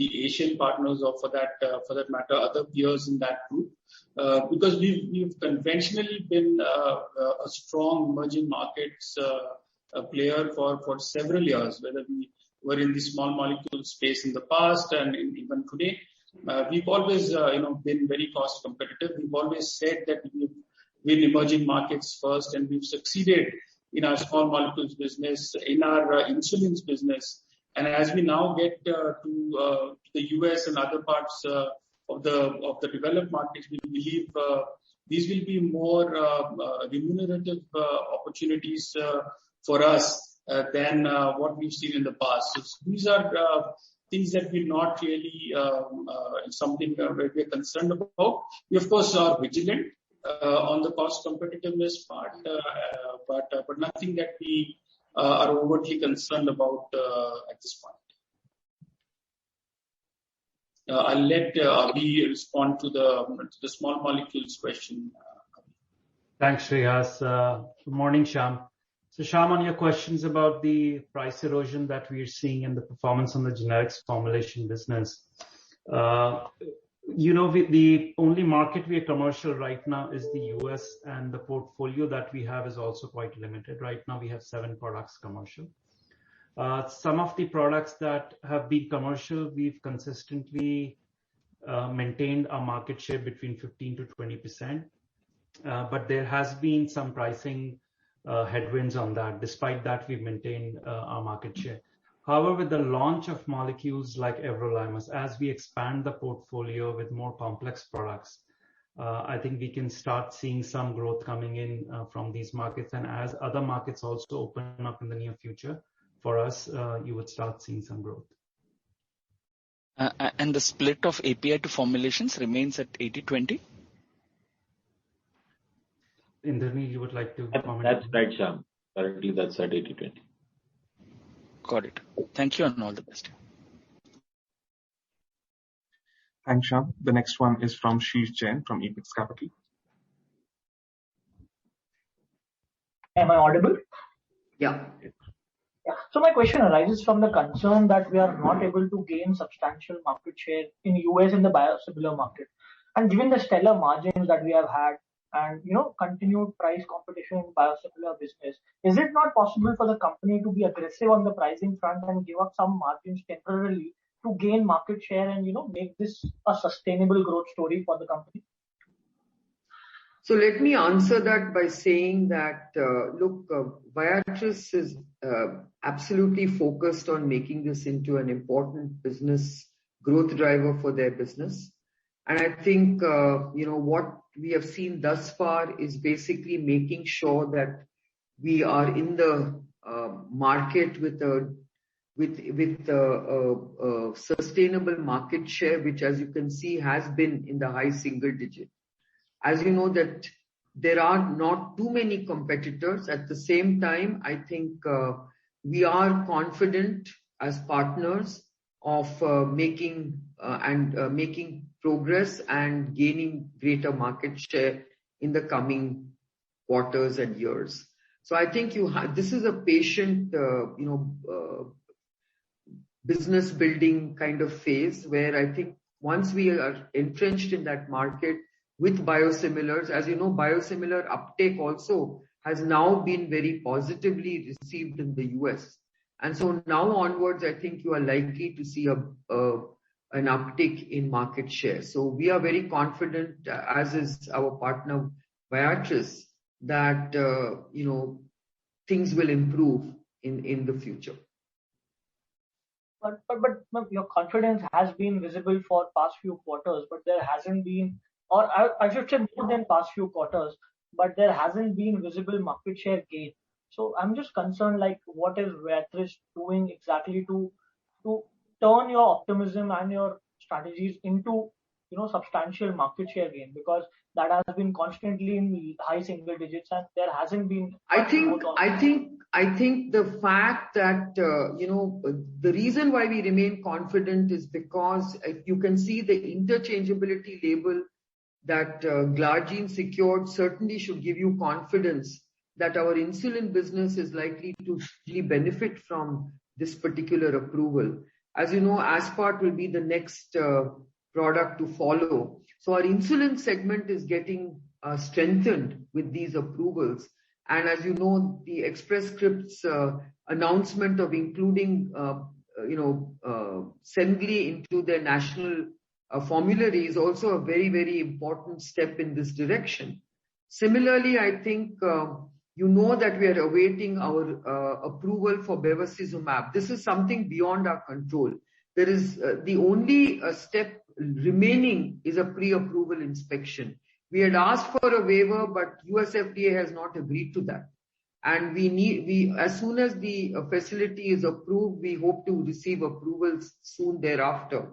Asian partners, or for that matter other peers in that group, because we've conventionally been a strong emerging markets player for several years, whether we were in the small molecule space in the past and even today. We've always been very cost competitive. We've always said that we've been emerging markets first, and we've succeeded in our small molecules business, in our insulins business. And as we now get to the US and other parts of the developed markets, we believe these will be more remunerative opportunities for us than what we've seen in the past. So these are things that will not really something where we're concerned about. We of course are vigilant on the cost competitiveness part, but nothing that we are overtly concerned about at this point. I'll let Abhi respond to the small molecules question. Thanks, Shreyas. Good morning, Shyam. So Shyam, on your questions about the price erosion that we are seeing and the performance on the generics formulation business, the only market we are commercial right now is the US, and the portfolio that we have is also quite limited. Right now we have 7 products commercial. Some of the products that have been commercial, we've consistently maintained our market share between 15 to 20%. But there has been some pricing headwinds on that. Despite that, we've maintained our market share. However, with the launch of molecules like everolimus, as we expand the portfolio with more complex products, I think we can start seeing some growth coming in from these markets. And as other markets also open up in the near future, for us, you would start seeing some growth. And the split of API to formulations remains at 80-20? Indranil, you would like to comment? That's right, Shyam. Currently, that's at 80-20. Got it. Thank you and all the best. Thanks, Shyam. The next one is from Sheesh Jain from Apex Capital. Am I audible? Yeah. Yeah. So my question arises from the concern that we are not able to gain substantial market share in US in the biosimilar market. And given the stellar margins that we have had, and continued price competition in biosimilar business, is it not possible for the company to be aggressive on the pricing front and give up some margins temporarily to gain market share and make this a sustainable growth story for the company? So let me answer that by saying that look, Viatris is absolutely focused on making this into an important business growth driver for their business. And I think what we have seen thus far is basically making sure that we are in the market with a sustainable market share, which, as you can see, has been in the high single digit. As you know that there are not too many competitors. At the same time, I think we are confident as partners of making progress and gaining greater market share in the coming quarters and years. So I think this is a patient, business building kind of phase where I think once we are entrenched in that market with biosimilars, as you know, biosimilar uptake also has now been very positively received in the US. And so now onwards, I think you are likely to see an uptick in market share. So we are very confident, as is our partner Viatris, that things will improve in the future. But your confidence has been visible for past few quarters, but there hasn't been, or I should say more than past few quarters, but there hasn't been visible market share gain. So I'm just concerned, like, what is Viatris doing exactly to turn your optimism and your strategies into, substantial market share gain, because that has been constantly in high single digits and there hasn't been. I think I think the fact that, the reason why we remain confident is because if you can see the interchangeability label that Glargine secured certainly should give you confidence that our insulin business is likely to really benefit from this particular approval. As you know, Aspart will be the next product to follow. So our insulin segment is getting strengthened with these approvals. And as you know, the Express Scripts announcement of including, Semglee into their national formulary is also a very, very important step in this direction. Similarly, I think that we are awaiting our approval for bevacizumab. This is something beyond our control. There is the only step remaining is a pre-approval inspection. We had asked for a waiver, but US FDA has not agreed to that. And as soon as the facility is approved, we hope to receive approvals soon thereafter.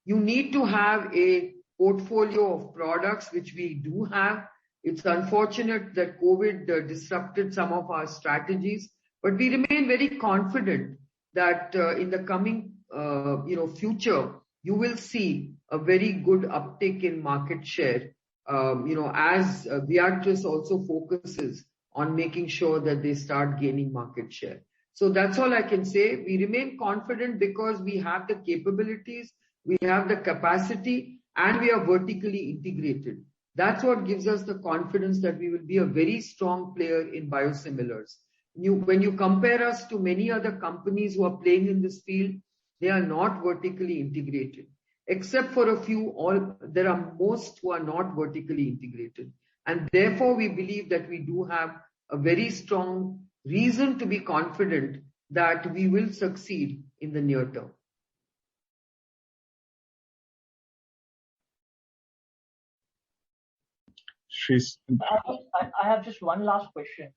You need to have a portfolio of products, which we do have. It's unfortunate that COVID disrupted some of our strategies, but we remain very confident that in the coming future, you will see a very good uptick in market share. As Viatris also focuses on making sure that they start gaining market share. So that's all I can say. We remain confident because we have the capabilities, we have the capacity, and we are vertically integrated. That's what gives us the confidence that we will be a very strong player in biosimilars. When you compare us to many other companies who are playing in this field, they are not vertically integrated. Except for a few, there are most who are not vertically integrated. And therefore, we believe that we do have a very strong reason to be confident that we will succeed in the near term. I have just one last question.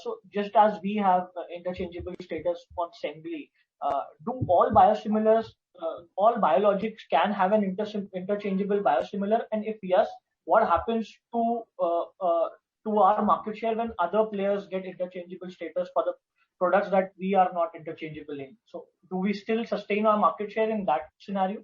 So just as we have interchangeable status on Semglee, do all biosimilars, all biologics can have an interchangeable biosimilar? And if yes, what happens to our market share when other players get interchangeable status for the products that we are not interchangeable in? So do we still sustain our market share in that scenario?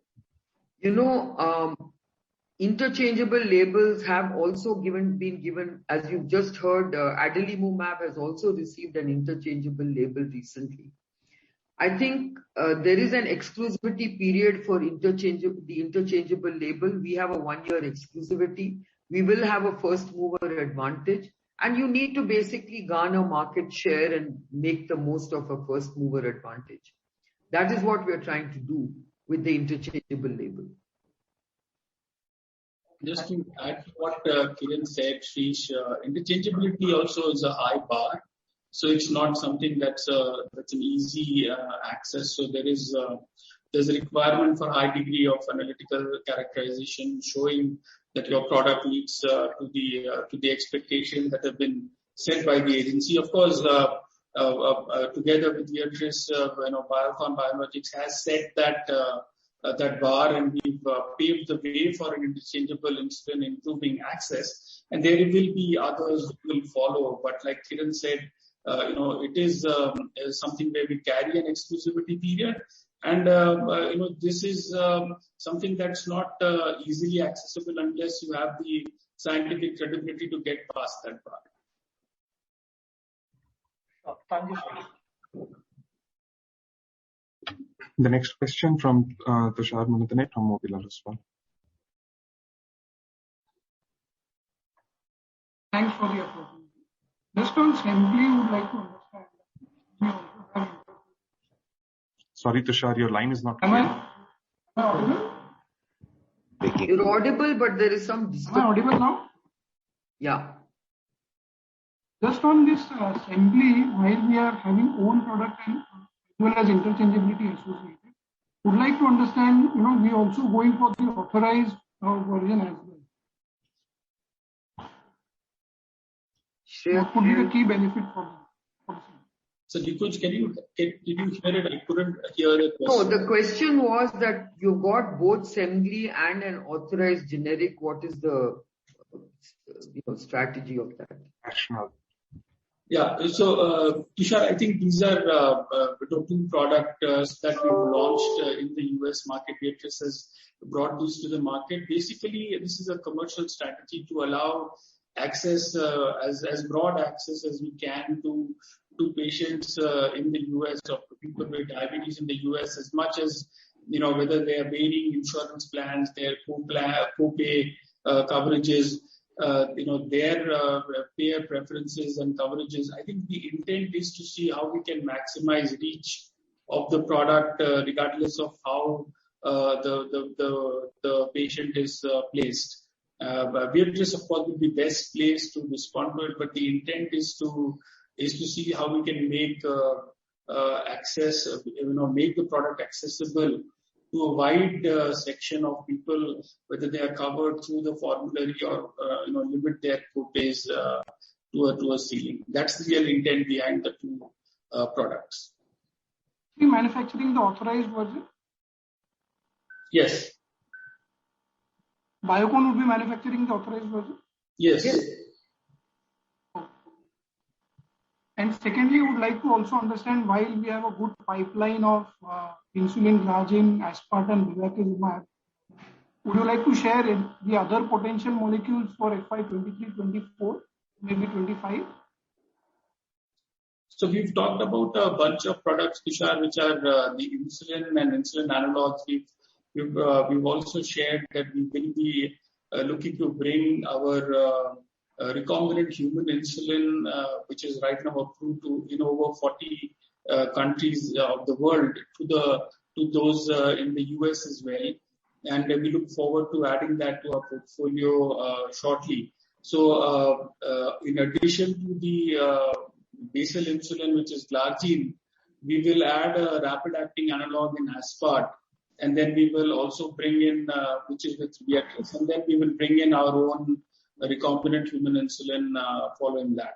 Interchangeable labels have also been given, as you've just heard, adalimumab has also received an interchangeable label recently. I think there is an exclusivity period for the interchangeable label. We have a 1-year exclusivity. We will have a first mover advantage, and you need to basically garner market share and make the most of a first mover advantage. That is what we are trying to do with the interchangeable label. Just to add to what Kiran said, Shreesh, interchangeability also is a high bar. So it's not something that's an easy access. So there's a requirement for high degree of analytical characterization, showing that your product meets to the expectations that have been set by the agency. Of course, together with Viatris, Biocon Biologics has set that bar, and we've paved the way for an interchangeable insulin, improving access. And there will be others who will follow. But like Kiran said, it is something where we carry an exclusivity period, and this is something that's not easily accessible unless you have the scientific credibility to get past that part. Thank you. The next question from Tushar Manudhane from Motilal Oswal. Thanks for the opportunity. Just on Semglee, would like to understand. Sorry, Tushar, your line is not clear. Am I audible? You're audible, but there is some disturbance. Am I audible now? Yeah. Just on this Semglee, while we are having own product and as well as interchangeability associated, would like to understand, we also going for the authorized version as well. What could be the key benefit for the So, Dikuj, did you hear it? I couldn't hear it. No, the question was that you got both Semglee and an authorized generic. What is the strategy of that? Rationale. Yeah. So, Tushar, I think these are the two products that we've launched in the US market. Viatris has brought these to the market. Basically, this is a commercial strategy to allow access, as broad access as we can to patients in the US or to people with diabetes in the US, as much as, whether they are varying insurance plans, their co-pay coverages, their payer preferences and coverages. I think the intent is to see how we can maximize reach of the product, regardless of how the patient is placed. Viatris, of course, will be best placed to respond to it, but the intent is to see how we can make access, make the product accessible to a wide section of people, whether they are covered through the formulary or limit their co-pays to a ceiling. That's the real intent behind the two products. Are you manufacturing the authorized version? Yes. Biocon would be manufacturing the authorized version? Yes. And secondly, I would like to also understand, while we have a good pipeline of insulin glargine, aspart and bevacizumab, would you like to share the other potential molecules for FY 23-24, maybe 25? So we've talked about a bunch of products, Tushar, which are the insulin and insulin analogs. We've also shared that we will be looking to bring our recombinant human insulin, which is right now approved to over 40 countries of the world, to those in the US as well. And we look forward to adding that to our portfolio shortly. So in addition to the basal insulin, which is glargine, we will add a rapid acting analog in aspart. And then we will also bring in, which is with Viatris, and then we will bring in our own recombinant human insulin following that.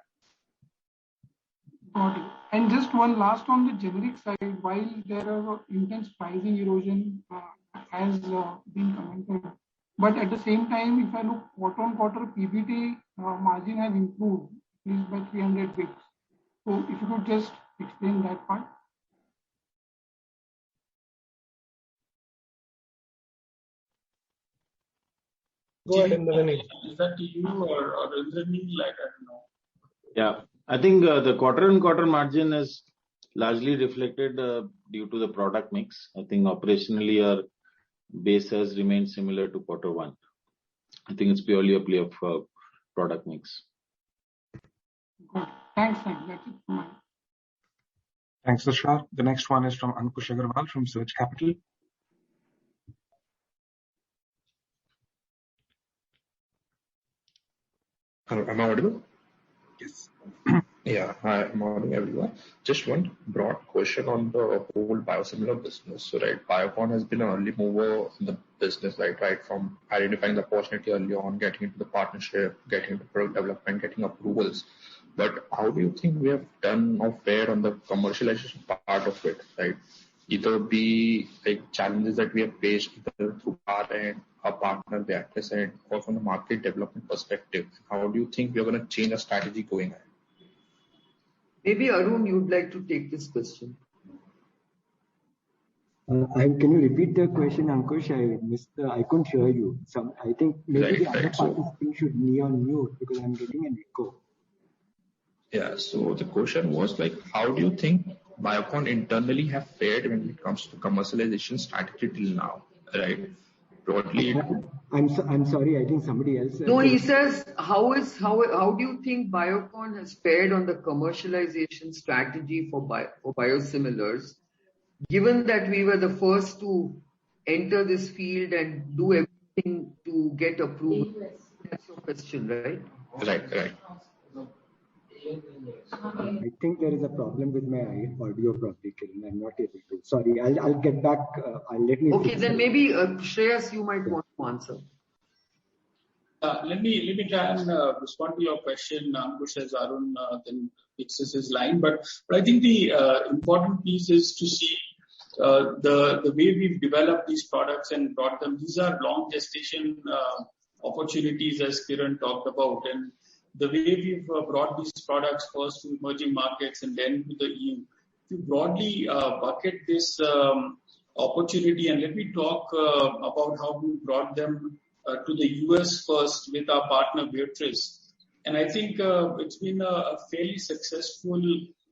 Got it. And just one last on the generic side, while there are intense pricing erosion has been commented, but at the same time, if I look quarter-on-quarter, PBT margin has improved, at least by 300 bps. So if you could just explain that part. Go ahead, Nalini. Is that to you or Indrani? I don't know. Yeah, I think the quarter-on-quarter margin is largely reflected due to the product mix. I think operationally our base has remained similar to quarter one. I think it's purely a play of product mix. Good. Thanks. That's it from me. Thanks, Tushar. The next one is from Ankush Agarwal from Surge Capital. Hello, am I audible? Yes. Yeah. Hi, morning everyone. Just one broad question on the whole biosimilar business. So, right, Biocon has been an early mover in the business, right from identifying the opportunity early on, getting into the partnership, getting into product development, getting approvals. But how do you think we have done or fared on the commercialization part of it, right? Either be like challenges that we have faced either through our end, our partner, Viatris end, or from the market development perspective. How do you think we are going to change our strategy going ahead? Maybe Arun, you'd like to take this question. Can you repeat the question, Ankush? I missed I couldn't hear you. I think maybe the other participant should be on mute because I'm getting an echo. Yeah, so the question was like, how do you think Biocon internally have fared when it comes to commercialization strategy till now, right? Broadly, I'm sorry, I think somebody else. No, he says, how do you think Biocon has fared on the commercialization strategy for biosimilars, given that we were the first to enter this field and do everything to get approved? That's your question, right? Right. I think there is a problem with my audio probably, Kiran. I'm not able to. Sorry, I'll get back. Okay, then maybe Shreyas, you might want to answer. Let me try and respond to your question, Ankush, as Arun then fixes his line. But I think the important piece is to see the way we've developed these products and brought them. These are long gestation opportunities, as Kiran talked about, and the way we've brought these products first to emerging markets and then to the EU. To broadly bucket this opportunity, and let me talk about how we brought them to the US first with our partner Viatris. And I think it's been a fairly successful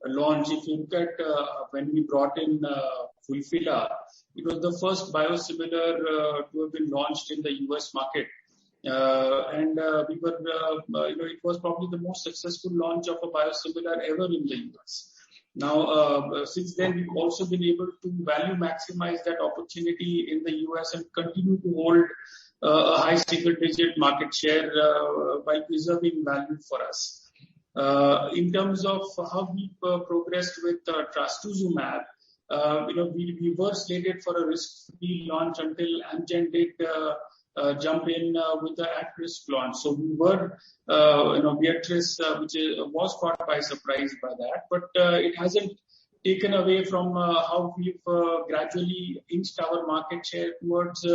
launch. If you look at when we brought in Fulphila, it was the first biosimilar to have been launched in the US market. And we were, it was probably the most successful launch of a biosimilar ever in the US. Now, since then, we've also been able to value maximize that opportunity in the US and continue to hold a high single-digit market share while preserving value for us. In terms of how we progressed with trastuzumab, we were slated for a risk-free launch until Amgen did jump in with the at-risk launch. So we were, Viatris, which was caught by surprise by that, but it hasn't taken away from how we've gradually inched our market share towards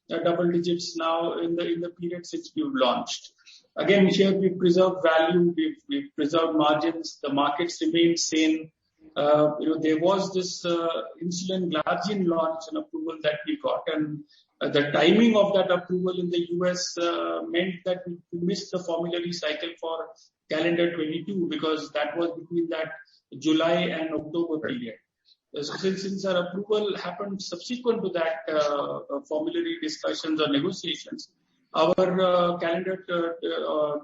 double digits now in the period since we've launched. Again, here we've preserved value, we've preserved margins, the markets remain sane. There was this insulin glargine launch and approval that we got, and the timing of that approval in the US meant that we missed the formulary cycle for calendar 22 because that was between that July and October period. So since our approval happened subsequent to that formulary discussions or negotiations, our calendar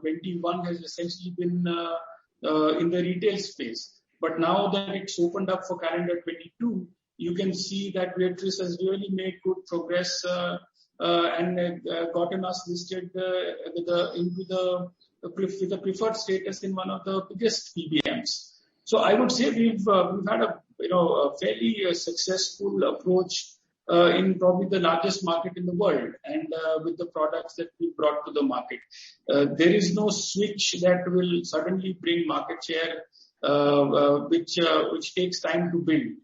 21 has essentially been in the retail space. But now that it's opened up for calendar 22, you can see that Viatris has really made good progress and gotten us listed with the preferred status in one of the biggest PBMs. So I would say we've had a fairly successful approach in probably the largest market in the world, and with the products that we brought to the market. There is no switch that will suddenly bring market share, which takes time to build.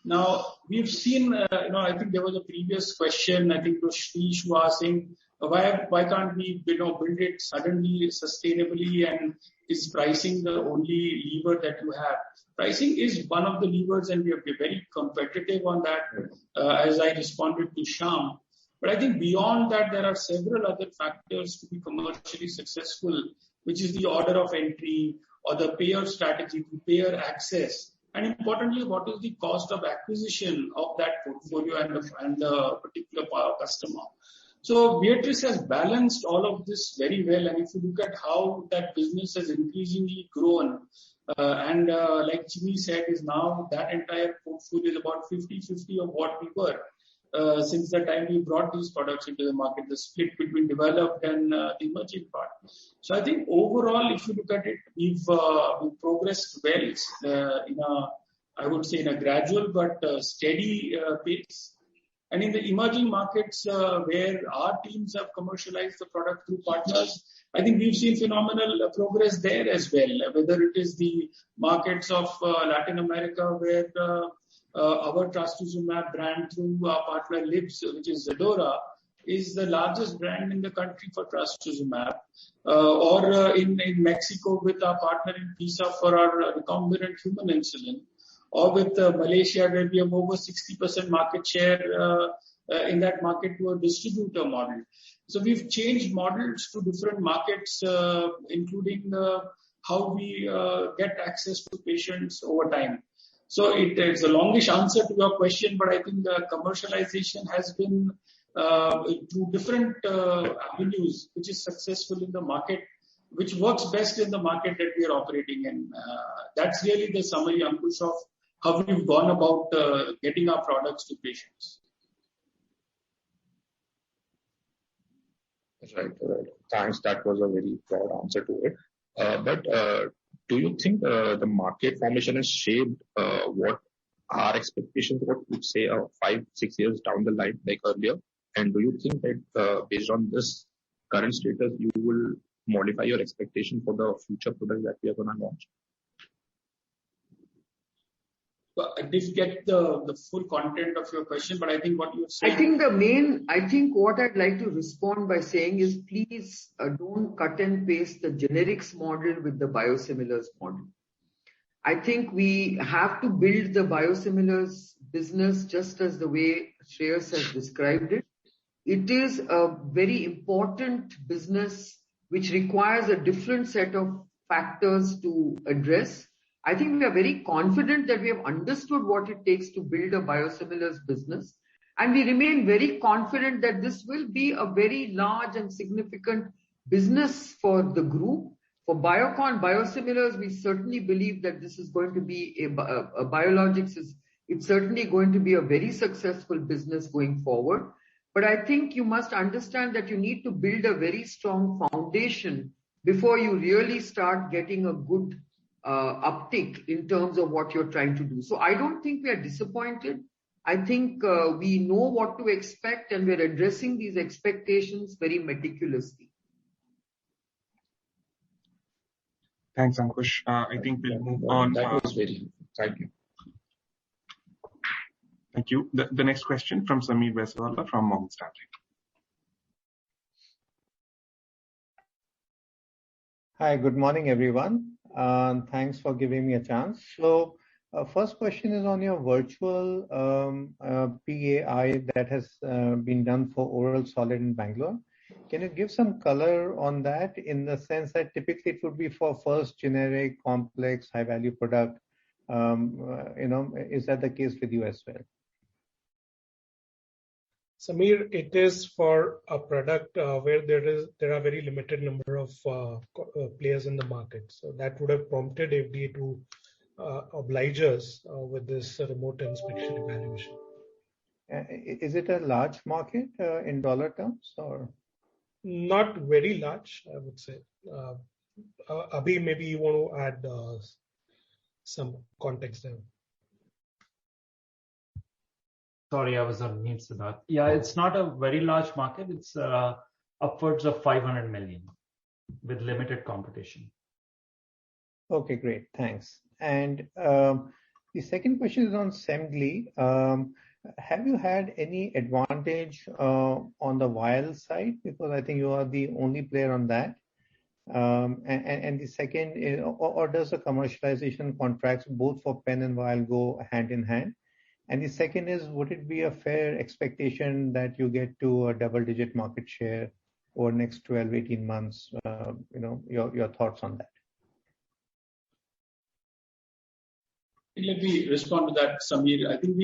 Now, we've seen, I think there was a previous question, I think it was Shrish who was asking, why can't we, build it suddenly, sustainably, and is pricing the only lever that you have? Pricing is one of the levers, and we have to be very competitive on that, as I responded to Shyam. But I think beyond that, there are several other factors to be commercially successful, which is the order of entry or the payer strategy, the payer access. And importantly, what is the cost of acquisition of that portfolio and the particular customer? So Viatris has balanced all of this very well. And if you look at how that business has increasingly grown, and like Jimmy said, is now that entire portfolio is about 50-50 of what we were since the time we brought these products into the market, the split between developed and the emerging part. So I think overall, if you look at it, we've progressed well I would say in a gradual but steady pace. And in the emerging markets where our teams have commercialized the product through partners, I think we've seen phenomenal progress there as well, whether it is the markets of Latin America where our trastuzumab brand through our partner Libs, which is Zedora, is the largest brand in the country for trastuzumab, or in Mexico with our partner in PISA for our recombinant human insulin, or with Malaysia where we have over 60% market share in that market to a distributor model. So we've changed models to different markets, including how we get access to patients over time. So it's a longish answer to your question, but I think the commercialization has been through different avenues, which is successful in the market, which works best in the market that we are operating in. That's really the summary, Ankush, of how we've gone about getting our products to patients. Right. Thanks. That was a very broad answer to it. But do you think the market formation has shaped what our expectations would say 5-6 years down the line, like earlier? And do you think that based on this current status, you will modify your expectation for the future products that we are going to launch? I didn't get the full content of your question, but I think what you said. I think what I'd like to respond by saying is please don't cut and paste the generics model with the biosimilars model. I think we have to build the biosimilars business just as the way Shreyas has described it. It is a very important business which requires a different set of factors to address. I think we are very confident that we have understood what it takes to build a biosimilars business, and we remain very confident that this will be a very large and significant business for the group. For Biocon biosimilars, we certainly believe that this is going to be a biologics it's certainly going to be a very successful business going forward. But I think you must understand that you need to build a very strong foundation before you really start getting a good uptick in terms of what you're trying to do. So I don't think we are disappointed. I think we know what to expect and we're addressing these expectations very meticulously. Thanks, Ankush. I think we'll move on. That was very helpful. Thank you. Thank you. The next question from Sameer Baisiwala from Morgan Stanley. Hi, good morning, everyone. Thanks for giving me a chance. So, first question is on your virtual PAI that has been done for oral solid in Bangalore. Can you give some color on that in the sense that typically it would be for first generic, complex, high value product? Is that the case with you as well? Sameer, it is for a product where there are very limited number of players in the market. So that would have prompted FDA to oblige us with this remote inspection evaluation. Is it a large market in dollar terms or? Not very large, I would say. Abhi, maybe you want to add some context there. Sorry, I was on mute, Siddharth. Yeah, it's not a very large market. It's upwards of 500 million with limited competition. Okay, great. Thanks. And the second question is on Semglee. Have you had any advantage on the vial side? Because I think you are the only player on that. And the second is, or does the commercialization contracts both for pen and vial go hand in hand? And the second is, would it be a fair expectation that you get to a double-digit market share over the next 12, 18 months? Your thoughts on that. Let me respond to that, Sameer. I think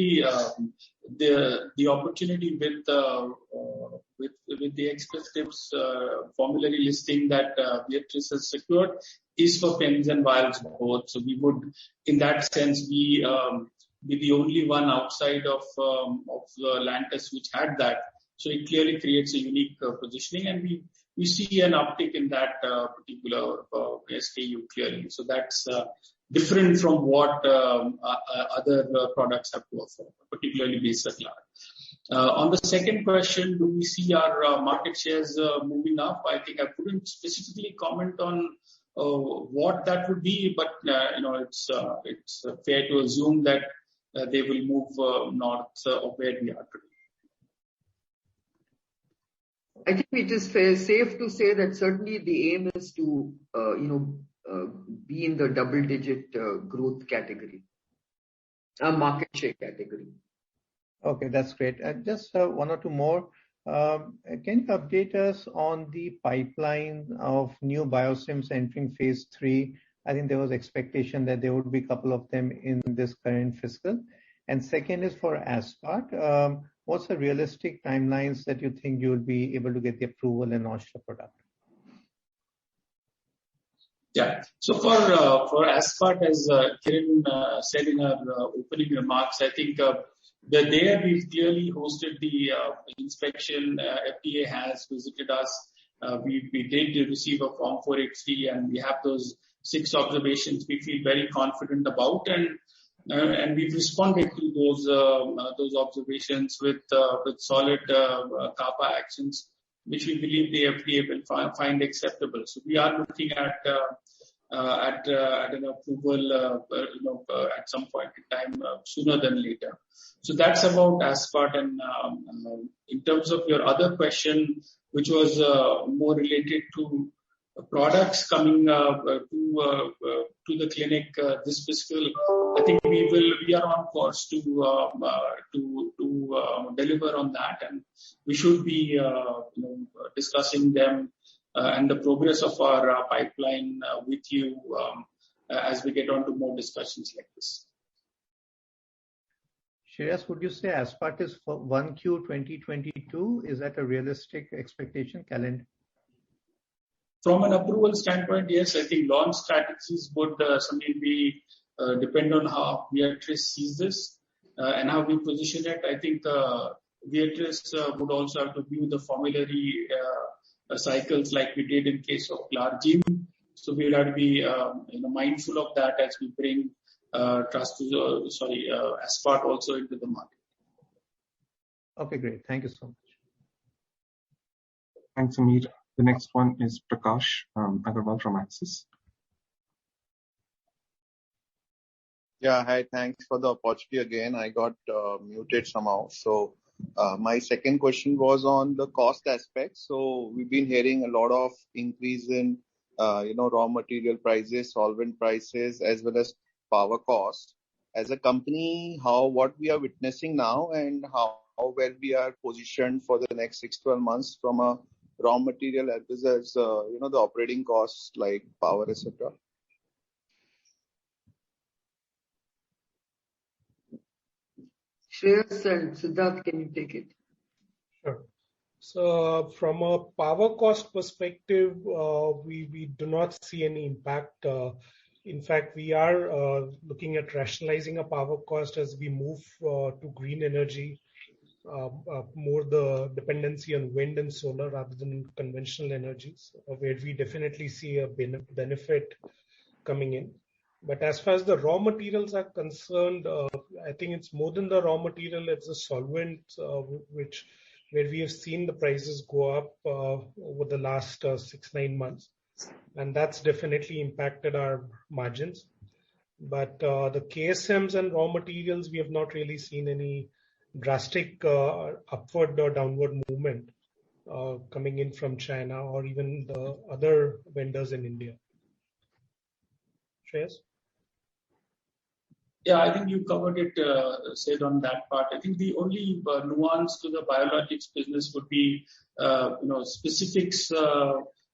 the opportunity with the Express Scripts formulary listing that Viatris has secured is for pens and vials both. So we would, in that sense, be the only one outside of Lantus which had that. So it clearly creates a unique positioning, and we see an uptick in that particular SKU clearly. So that's different from what other products have to offer, particularly Basaglar. On the second question, do we see our market shares moving up? I think I couldn't specifically comment on what that would be, but it's fair to assume that they will move north of where we are today. I think it is safe to say that certainly the aim is to be in the double-digit growth category, market share category. Okay, that's great. Just one or two more. Can you update us on the pipeline of new biosims entering phase 3? I think there was expectation that there would be a couple of them in this current fiscal. And second is for Aspart. What's the realistic timelines that you think you will be able to get the approval and launch the product? Yeah. So for Aspart, as Kiran said in her opening remarks, I think there we've clearly hosted the inspection. FDA has visited us. We did receive a Form 483, and we have those 6 observations we feel very confident about, and we've responded to those observations with solid CAPA actions, which we believe the FDA will find acceptable. So we are looking at at an approval, at some point in time, sooner than later. So that's about Aspart. And in terms of your other question, which was more related to products coming to the clinic this fiscal, I think we are on course to deliver on that, and we should be discussing them and the progress of our pipeline with you as we get on to more discussions like this. Shreyas, would you say Aspart is for 1Q 2022? Is that a realistic expectation, calendar? From an approval standpoint, yes, I think launch strategies would certainly be depend on how Viatris sees this and how we position it. I think Viatris would also have to view the formulary cycles like we did in case of Glargine. So we'll have to be mindful of that as we bring Aspart also into the market. Okay, great. Thank you so much. Thanks, Amir. The next one is Prakash Agarwal from Axis. Yeah, hi. Thanks for the opportunity again. I got muted somehow. So my second question was on the cost aspect. So we've been hearing a lot of increase in raw material prices, solvent prices, as well as power costs. As a company, what we are witnessing now and how well we are positioned for the next 6-12 months from a raw material as well as the operating costs like power, etc. Shreyas and Siddharth, can you take it? Sure. So from a power cost perspective, we do not see any impact. In fact, we are looking at rationalizing our power cost as we move to green energy, more the dependency on wind and solar rather than conventional energies, where we definitely see a benefit coming in. But as far as the raw materials are concerned, I think it's more than the raw material, it's the solvent, where we have seen the prices go up over the last 6-9 months. And that's definitely impacted our margins. But the KSMs and raw materials, we have not really seen any drastic upward or downward movement coming in from China or even the other vendors in India. Shreyas? Yeah, I think you covered it, said on that part. I think the only nuance to the biologics business would be, specifics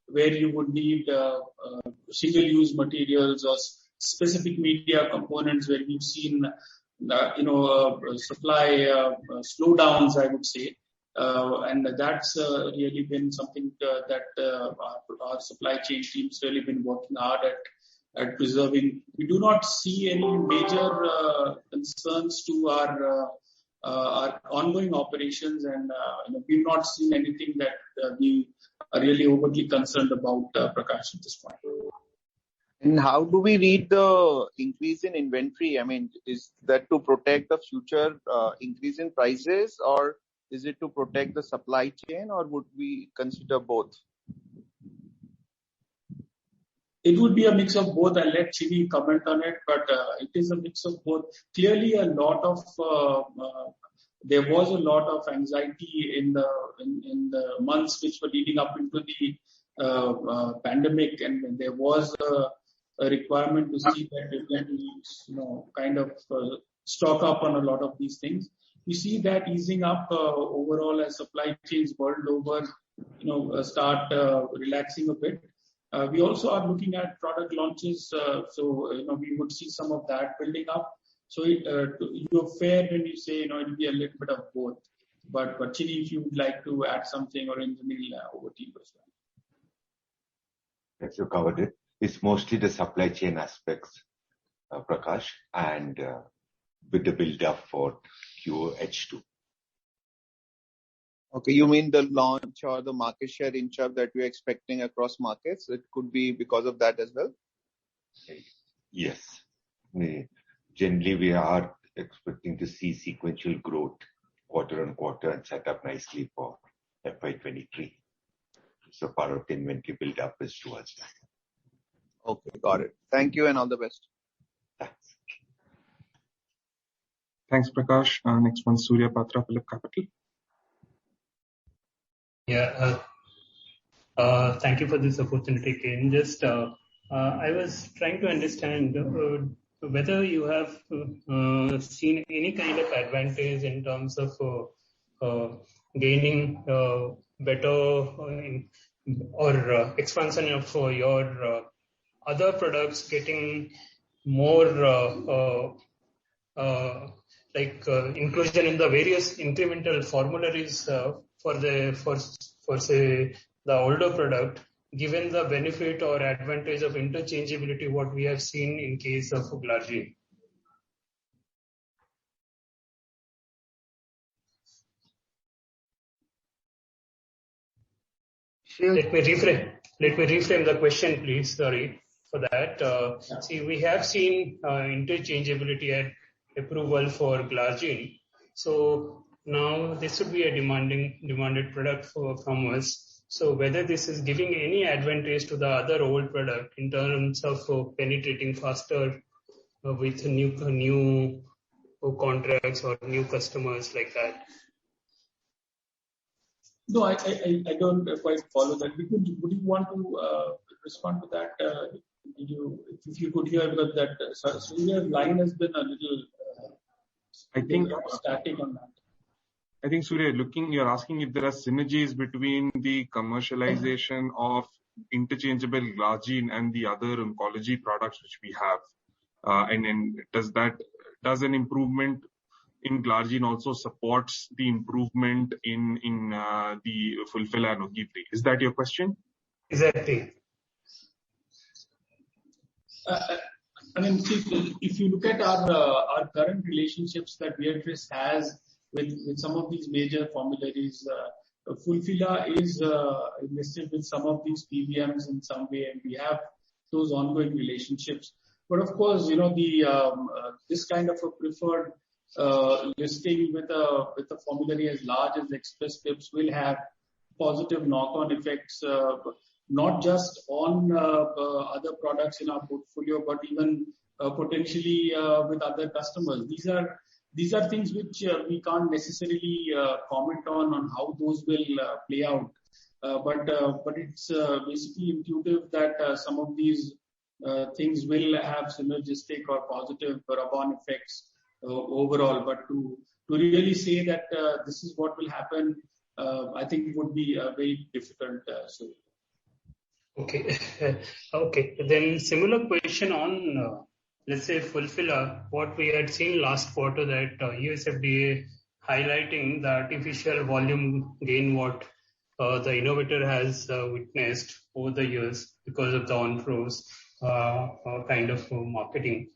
where you would need single-use materials or specific media components where we've seen, supply slowdowns, I would say. And that's really been something that our supply chain team's really been working hard at preserving. We do not see any major concerns to our ongoing operations, and we've not seen anything that we are really overly concerned about, Prakash, at this point. And how do we read the increase in inventory? I mean, is that to protect the future increase in prices, or is it to protect the supply chain, or would we consider both? It would be a mix of both. I'll let Chini comment on it, but it is a mix of both. Clearly, there was a lot of anxiety in the months which were leading up into the pandemic, and there was a requirement to see that we stock up on a lot of these things. We see that easing up overall as supply chains world over, start relaxing a bit. We also are looking at product launches, so we would see some of that building up. So you're fair when you say it'll be a little bit of both. But Chini, if you would like to add something, or Indranil, over to you as well. Yes, you covered it. It's mostly the supply chain aspects, Prakash, and with the build up for QH2. Okay, you mean the launch or the market share inch up that we're expecting across markets? It could be because of that as well? Yes. Generally, we are expecting to see sequential growth quarter on quarter and set up nicely for FY23. So part of the inventory build up is towards that. Okay, got it. Thank you and all the best. Thanks, Prakash. Next one, Surya Patra, Phillip Capital. Yeah. Thank you for this opportunity, Ken. Just, I was trying to understand whether you have seen any kind of advantage in terms of gaining better or expansion of your other products, getting more inclusion in the various incremental formularies for say the older product, given the benefit or advantage of interchangeability, what we have seen in case of Glargine. Sure. Let me reframe the question, please. Sorry for that. See, we have seen interchangeability and approval for Glargine. So now this would be a demanded product from us. So whether this is giving any advantage to the other old product in terms of penetrating faster with new contracts or new customers like that. No, I don't quite follow that. Would you want to respond to that? If you could hear that, Surya's line has been a little static on that. I think, Surya, you're asking if there are synergies between the commercialization of interchangeable Glargine and the other oncology products which we have. And does an improvement in Glargine also supports the improvement in the Fulphila and Ogivri? Is that your question? Exactly. I mean, see, if you look at our current relationships that Viatris has with some of these major formularies, Fulphila is listed with some of these PBMs in some way, and we have those ongoing relationships. But of course, this kind of a preferred listing with a formulary as large as Express Scripts will have positive knock-on effects, not just on other products in our portfolio, but even potentially with other customers. These are things which we can't necessarily comment on how those will play out. But it's basically intuitive that some of these things will have synergistic or positive rub-on effects overall. But to really say that this is what will happen, I think it would be very difficult. Okay. Okay. Then similar question on let's say Fulphila, what we had seen last quarter that US FDA highlighting the artificial volume gain what the innovator has witnessed over the years because of the on-pros kind of marketing.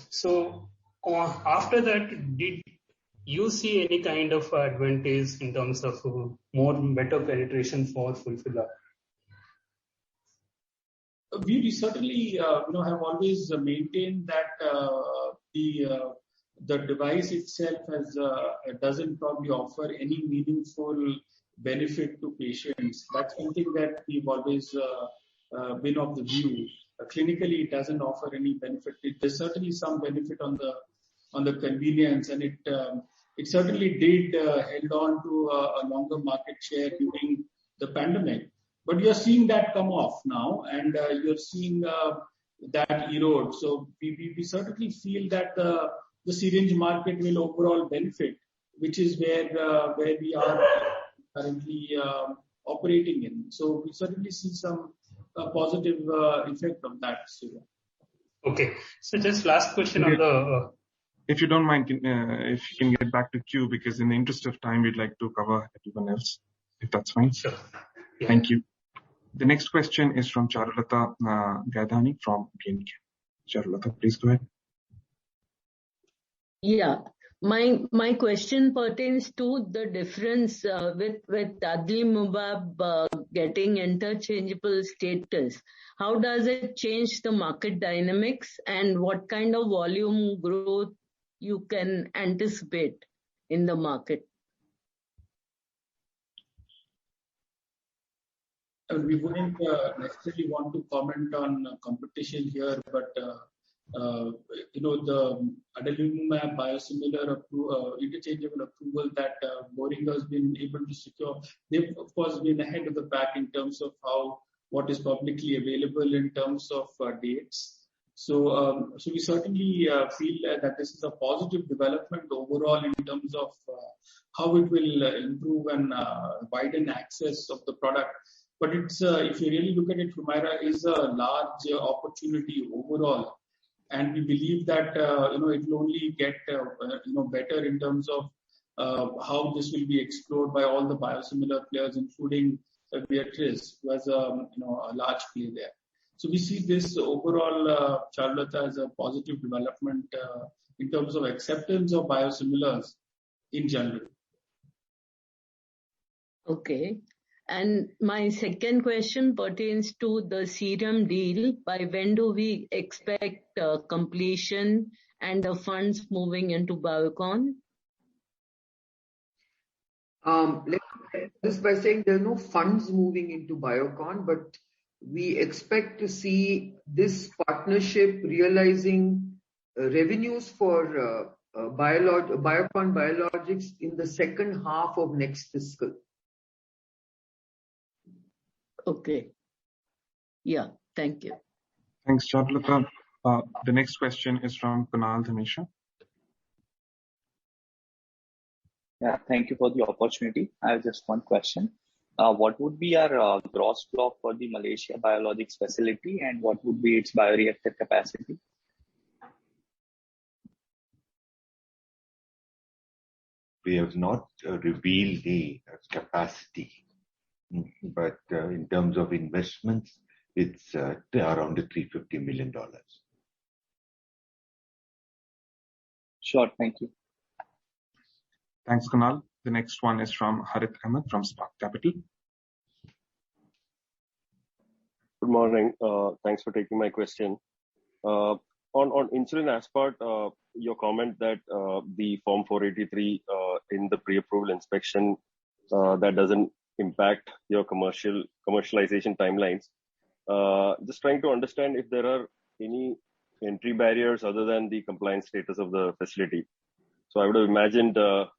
So after that, did you see any kind of advantage in terms of better penetration for Fulphila? We certainly, have always maintained that the device itself doesn't probably offer any meaningful benefit to patients. That's something that we've always been of the view. Clinically, it doesn't offer any benefit. There's certainly some benefit on the convenience, and it certainly did held on to a longer market share during the pandemic. But you're seeing that come off now, and you're seeing that erode. So we certainly feel that the syringe market will overall benefit, which is where we are currently operating in. So we certainly see some positive effect of that. Okay. So just last question on the. If you don't mind, if you can get back to queue, because in the interest of time, we'd like to cover everyone else, if that's fine. Sure. Yeah. Thank you. The next question is from Charulata Gaidhani from BNK. Charulata, please go ahead. Yeah. My question pertains to the difference with adalimumab getting interchangeable status. How does it change the market dynamics, and what kind of volume growth you can anticipate in the market? we wouldn't necessarily want to comment on competition here, but the adalimumab biosimilar interchangeable approval that Boehringer has been able to secure, they've of course been ahead of the pack in terms of what is publicly available in terms of dates. So we certainly feel that this is a positive development overall in terms of how it will improve and widen access of the product. But it's if you really look at it, Humira is a large opportunity overall, and we believe that it will only get better in terms of how this will be explored by all the biosimilar players, including Viatris, who has a large play there. So we see this overall, Charulata, as a positive development in terms of acceptance of biosimilars in general. Okay. And my second question pertains to the Serum deal. By when do we expect completion and the funds moving into Biocon? Let me start this by saying there are no funds moving into Biocon, but we expect to see this partnership realizing revenues for Biocon Biologics in the second half of next fiscal. Okay. Yeah, thank you. Thanks, Charulata. The next question is from Kunal Dhamesha. Yeah, thank you for the opportunity. I have just one question. What would be our gross block for the Malaysia Biologics facility, and what would be its bioreactor capacity? We have not revealed the capacity, but in terms of investments, it's around the $350 million. Sure, thank you. Thanks, Kunal. The next one is from Harith Ahmed from Spark Capital. Good morning. Thanks for taking my question. On insulin aspart, your comment that the Form 483 in the pre-approval inspection that doesn't impact your commercialization timelines. Just trying to understand if there are any entry barriers other than the compliance status of the facility. So I would have imagined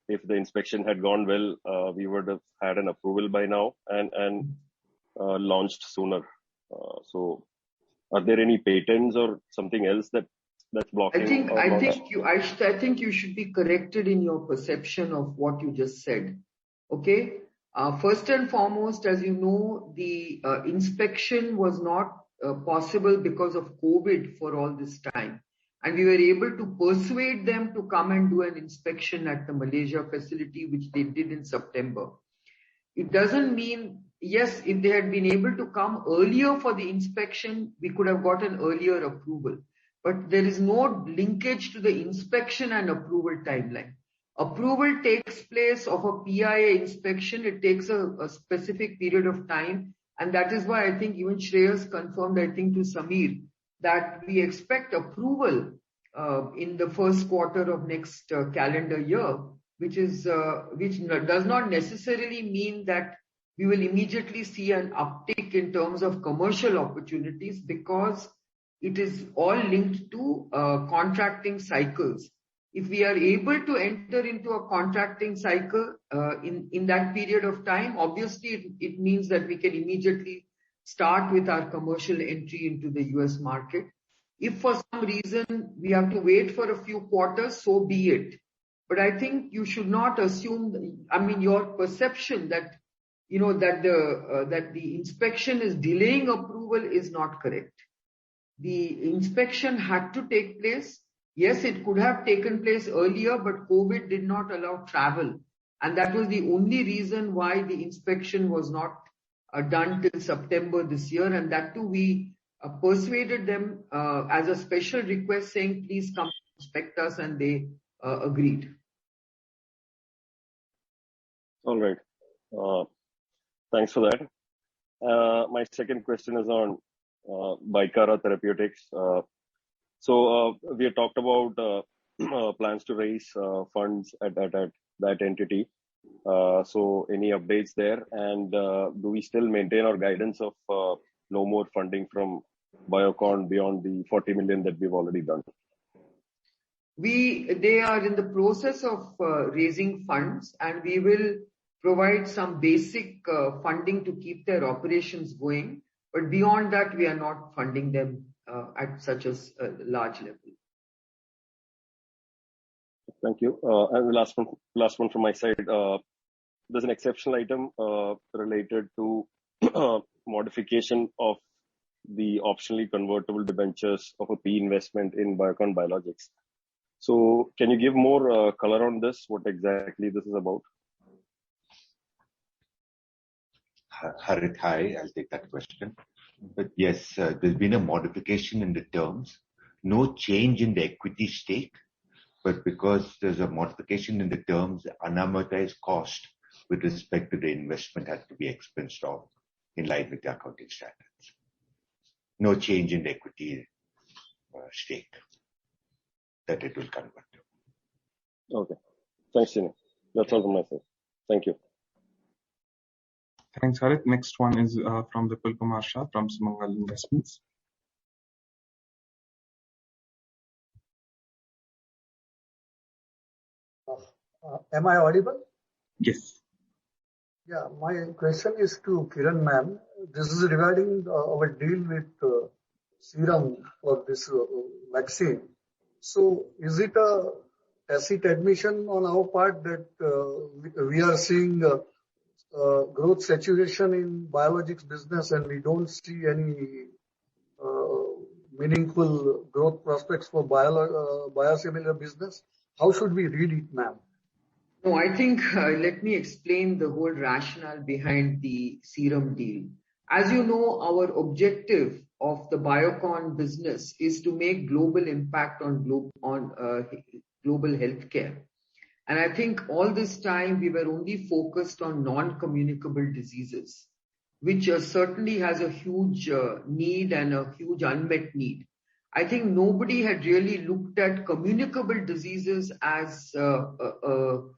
if the inspection had gone well, we would have had an approval by now and launched sooner. So are there any patents or something else that's blocking? I think you should be corrected in your perception of what you just said. Okay. First and foremost, as you know, the inspection was not possible because of COVID for all this time. And we were able to persuade them to come and do an inspection at the Malaysia facility, which they did in September. It doesn't mean, yes, if they had been able to come earlier for the inspection, we could have got an earlier approval. But there is no linkage to the inspection and approval timeline. Approval takes place of a PIA inspection. It takes a specific period of time. And that is why I think even Shreyas confirmed, I think to Samir, that we expect approval in the first quarter of next calendar year, which does not necessarily mean that we will immediately see an uptick in terms of commercial opportunities, because it is all linked to contracting cycles. If we are able to enter into a contracting cycle in that period of time, obviously it means that we can immediately start with our commercial entry into the US market. If for some reason we have to wait for a few quarters, so be it. But I think you should not assume, your perception that, that the inspection is delaying approval is not correct. The inspection had to take place. Yes, it could have taken place earlier, but COVID did not allow travel. And that was the only reason why the inspection was not done till September this year. And that too, we persuaded them as a special request saying, please come inspect us, and they agreed. All right. Thanks for that. My second question is on Bicara Therapeutics. So we have talked about plans to raise funds at that entity. So any updates there? And do we still maintain our guidance of no more funding from Biocon beyond the 40 million that we've already done? They are in the process of raising funds, and we will provide some basic funding to keep their operations going. But beyond that, we are not funding them at such a large level. Thank you. And the last one from my side. There's an exceptional item related to modification of the optionally convertible debentures of a P investment in Biocon Biologics. So can you give more color on this? What exactly this is about? Harit, hi, I'll take that question. But yes, there's been a modification in the terms. No change in the equity stake, but because there's a modification in the terms, the unamortized cost with respect to the investment has to be expensed off in line with the accounting standards. No change in the equity stake that it will convert to. Okay. Thanks, Srini. That's all from my side. Thank you. Thanks, Harit. Next one is from Vipul Kumar Shah from Sumangal Investments. Am I audible? Yes. Yeah, my question is to Kiran ma'am. This is regarding our deal with Serum for this vaccine. So is it a tacit admission on our part that we are seeing growth saturation in biologics business and we don't see any meaningful growth prospects for biosimilar business? How should we read it, ma'am? No, I think let me explain the whole rationale behind the Serum deal. As you know, our objective of the Biocon business is to make global impact on global healthcare. And I think all this time we were only focused on non-communicable diseases, which certainly has a huge need and a huge unmet need. I think nobody had really looked at communicable diseases as an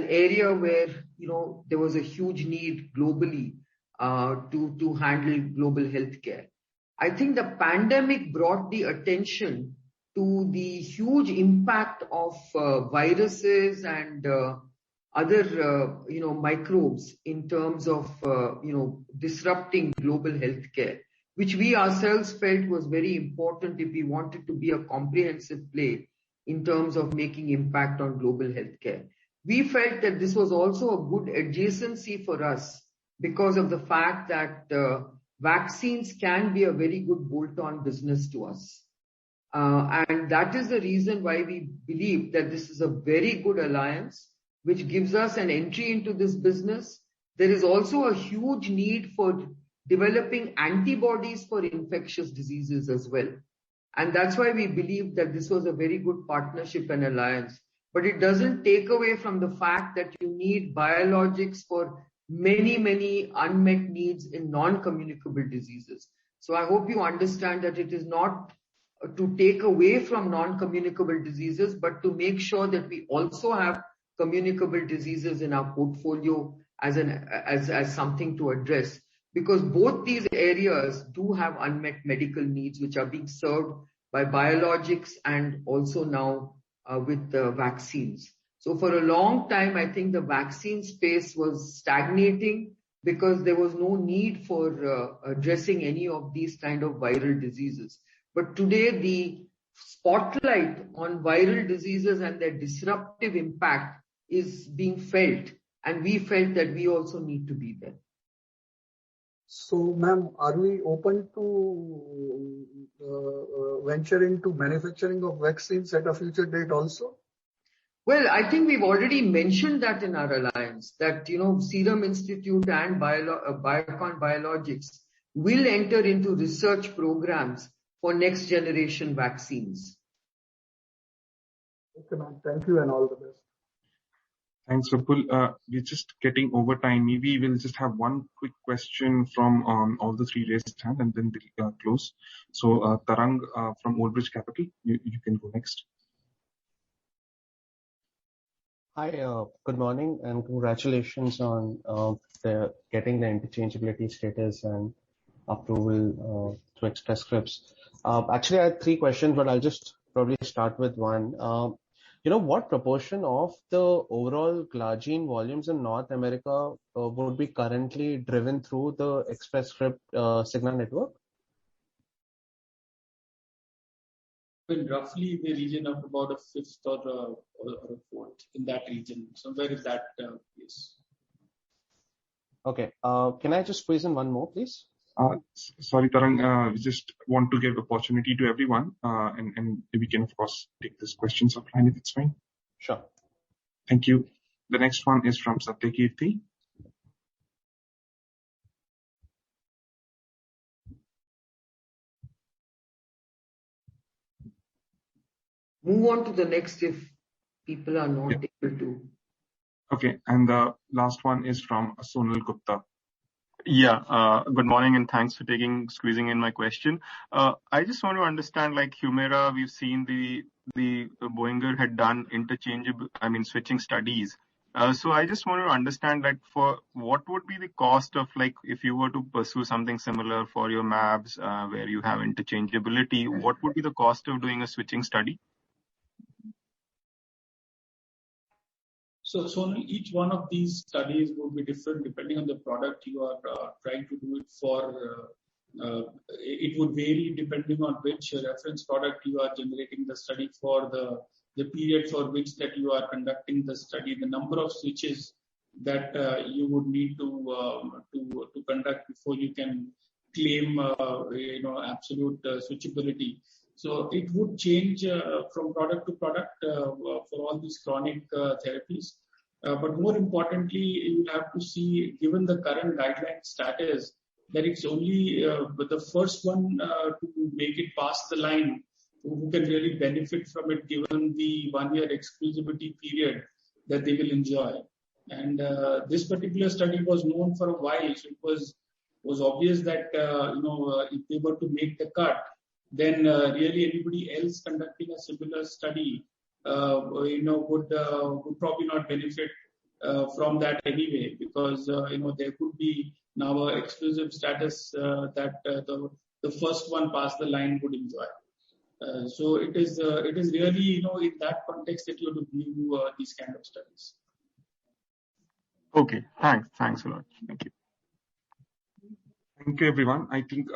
area where there was a huge need globally to handle global healthcare. I think the pandemic brought the attention to the huge impact of viruses and other microbes in terms of disrupting global healthcare, which we ourselves felt was very important if we wanted to be a comprehensive play in terms of making impact on global healthcare. We felt that this was also a good adjacency for us because of the fact that vaccines can be a very good bolt-on business to us. And that is the reason why we believe that this is a very good alliance, which gives us an entry into this business. There is also a huge need for developing antibodies for infectious diseases as well. And that's why we believe that this was a very good partnership and alliance. But it doesn't take away from the fact that you need biologics for many, many unmet needs in non-communicable diseases. So I hope you understand that it is not to take away from non-communicable diseases, but to make sure that we also have communicable diseases in our portfolio as something to address. Because both these areas do have unmet medical needs which are being served by biologics and also now with vaccines. So for a long time, I think the vaccine space was stagnating because there was no need for addressing any of these kind of viral diseases. But today, the spotlight on viral diseases and their disruptive impact is being felt, and we felt that we also need to be there. So, ma'am, are we open to venture into manufacturing of vaccines at a future date also? Well, I think we've already mentioned that in our alliance, that, Serum Institute and Biocon Biologics will enter into research programs for next generation vaccines. Okay, ma'am. Thank you and all the best. Thanks, Vipul. We're just getting over time. Maybe we'll just have one quick question from all the three raised hands and then we'll close. So Tarang from Old Bridge Capital, you can go next. Hi, good morning, and congratulations on getting the interchangeability status and approval through Express Scripts. Actually, I had 3 questions, but I'll just probably start with one. What proportion of the overall glargine volumes in North America would be currently driven through the Express Script Cigna network? Roughly in the region of about a fifth or a fourth, in that region, somewhere in that place. Okay. Can I just squeeze in one more, please? Sorry, Tarang, we just want to give opportunity to everyone, and we can of course take these questions offline if it's fine. Sure. Thank you. The next one is from Satyakirti. Move on to the next if people are not able to. Okay, and the last one is from Sonal Gupta. Yeah, good morning and thanks for squeezing in my question. I just want to understand, like Humira, we've seen the Boehringer had done switching studies. So I just want to understand, like, for what would be the cost of, like, if you were to pursue something similar for your MABs, where you have interchangeability, what would be the cost of doing a switching study? So each one of these studies will be different depending on the product you are trying to do it for. It would vary depending on which reference product you are generating the study for, the period for which that you are conducting the study, the number of switches that you would need to conduct before you can claim absolute switchability. So it would change from product to product for all these chronic therapies. But more importantly, you have to see, given the current guideline status, that it's only the first one to make it past the line who can really benefit from it, given the 1-year exclusivity period that they will enjoy. And this particular study was known for a while, so it was obvious that if they were to make the cut, then really anybody else conducting a similar study would probably not benefit from that anyway, because there could be now an exclusive status that the first one past the line would enjoy. So it is really in that context that you have to view these kind of studies. Okay, thanks a lot. Thank you. Thank you, everyone. I think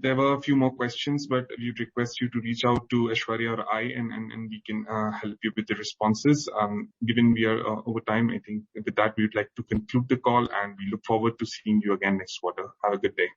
there were a few more questions, but we'd request you to reach out to Aishwarya or I, and we can help you with the responses. Given we are over time, I think with that we'd like to conclude the call, and we look forward to seeing you again next quarter. Have a good day.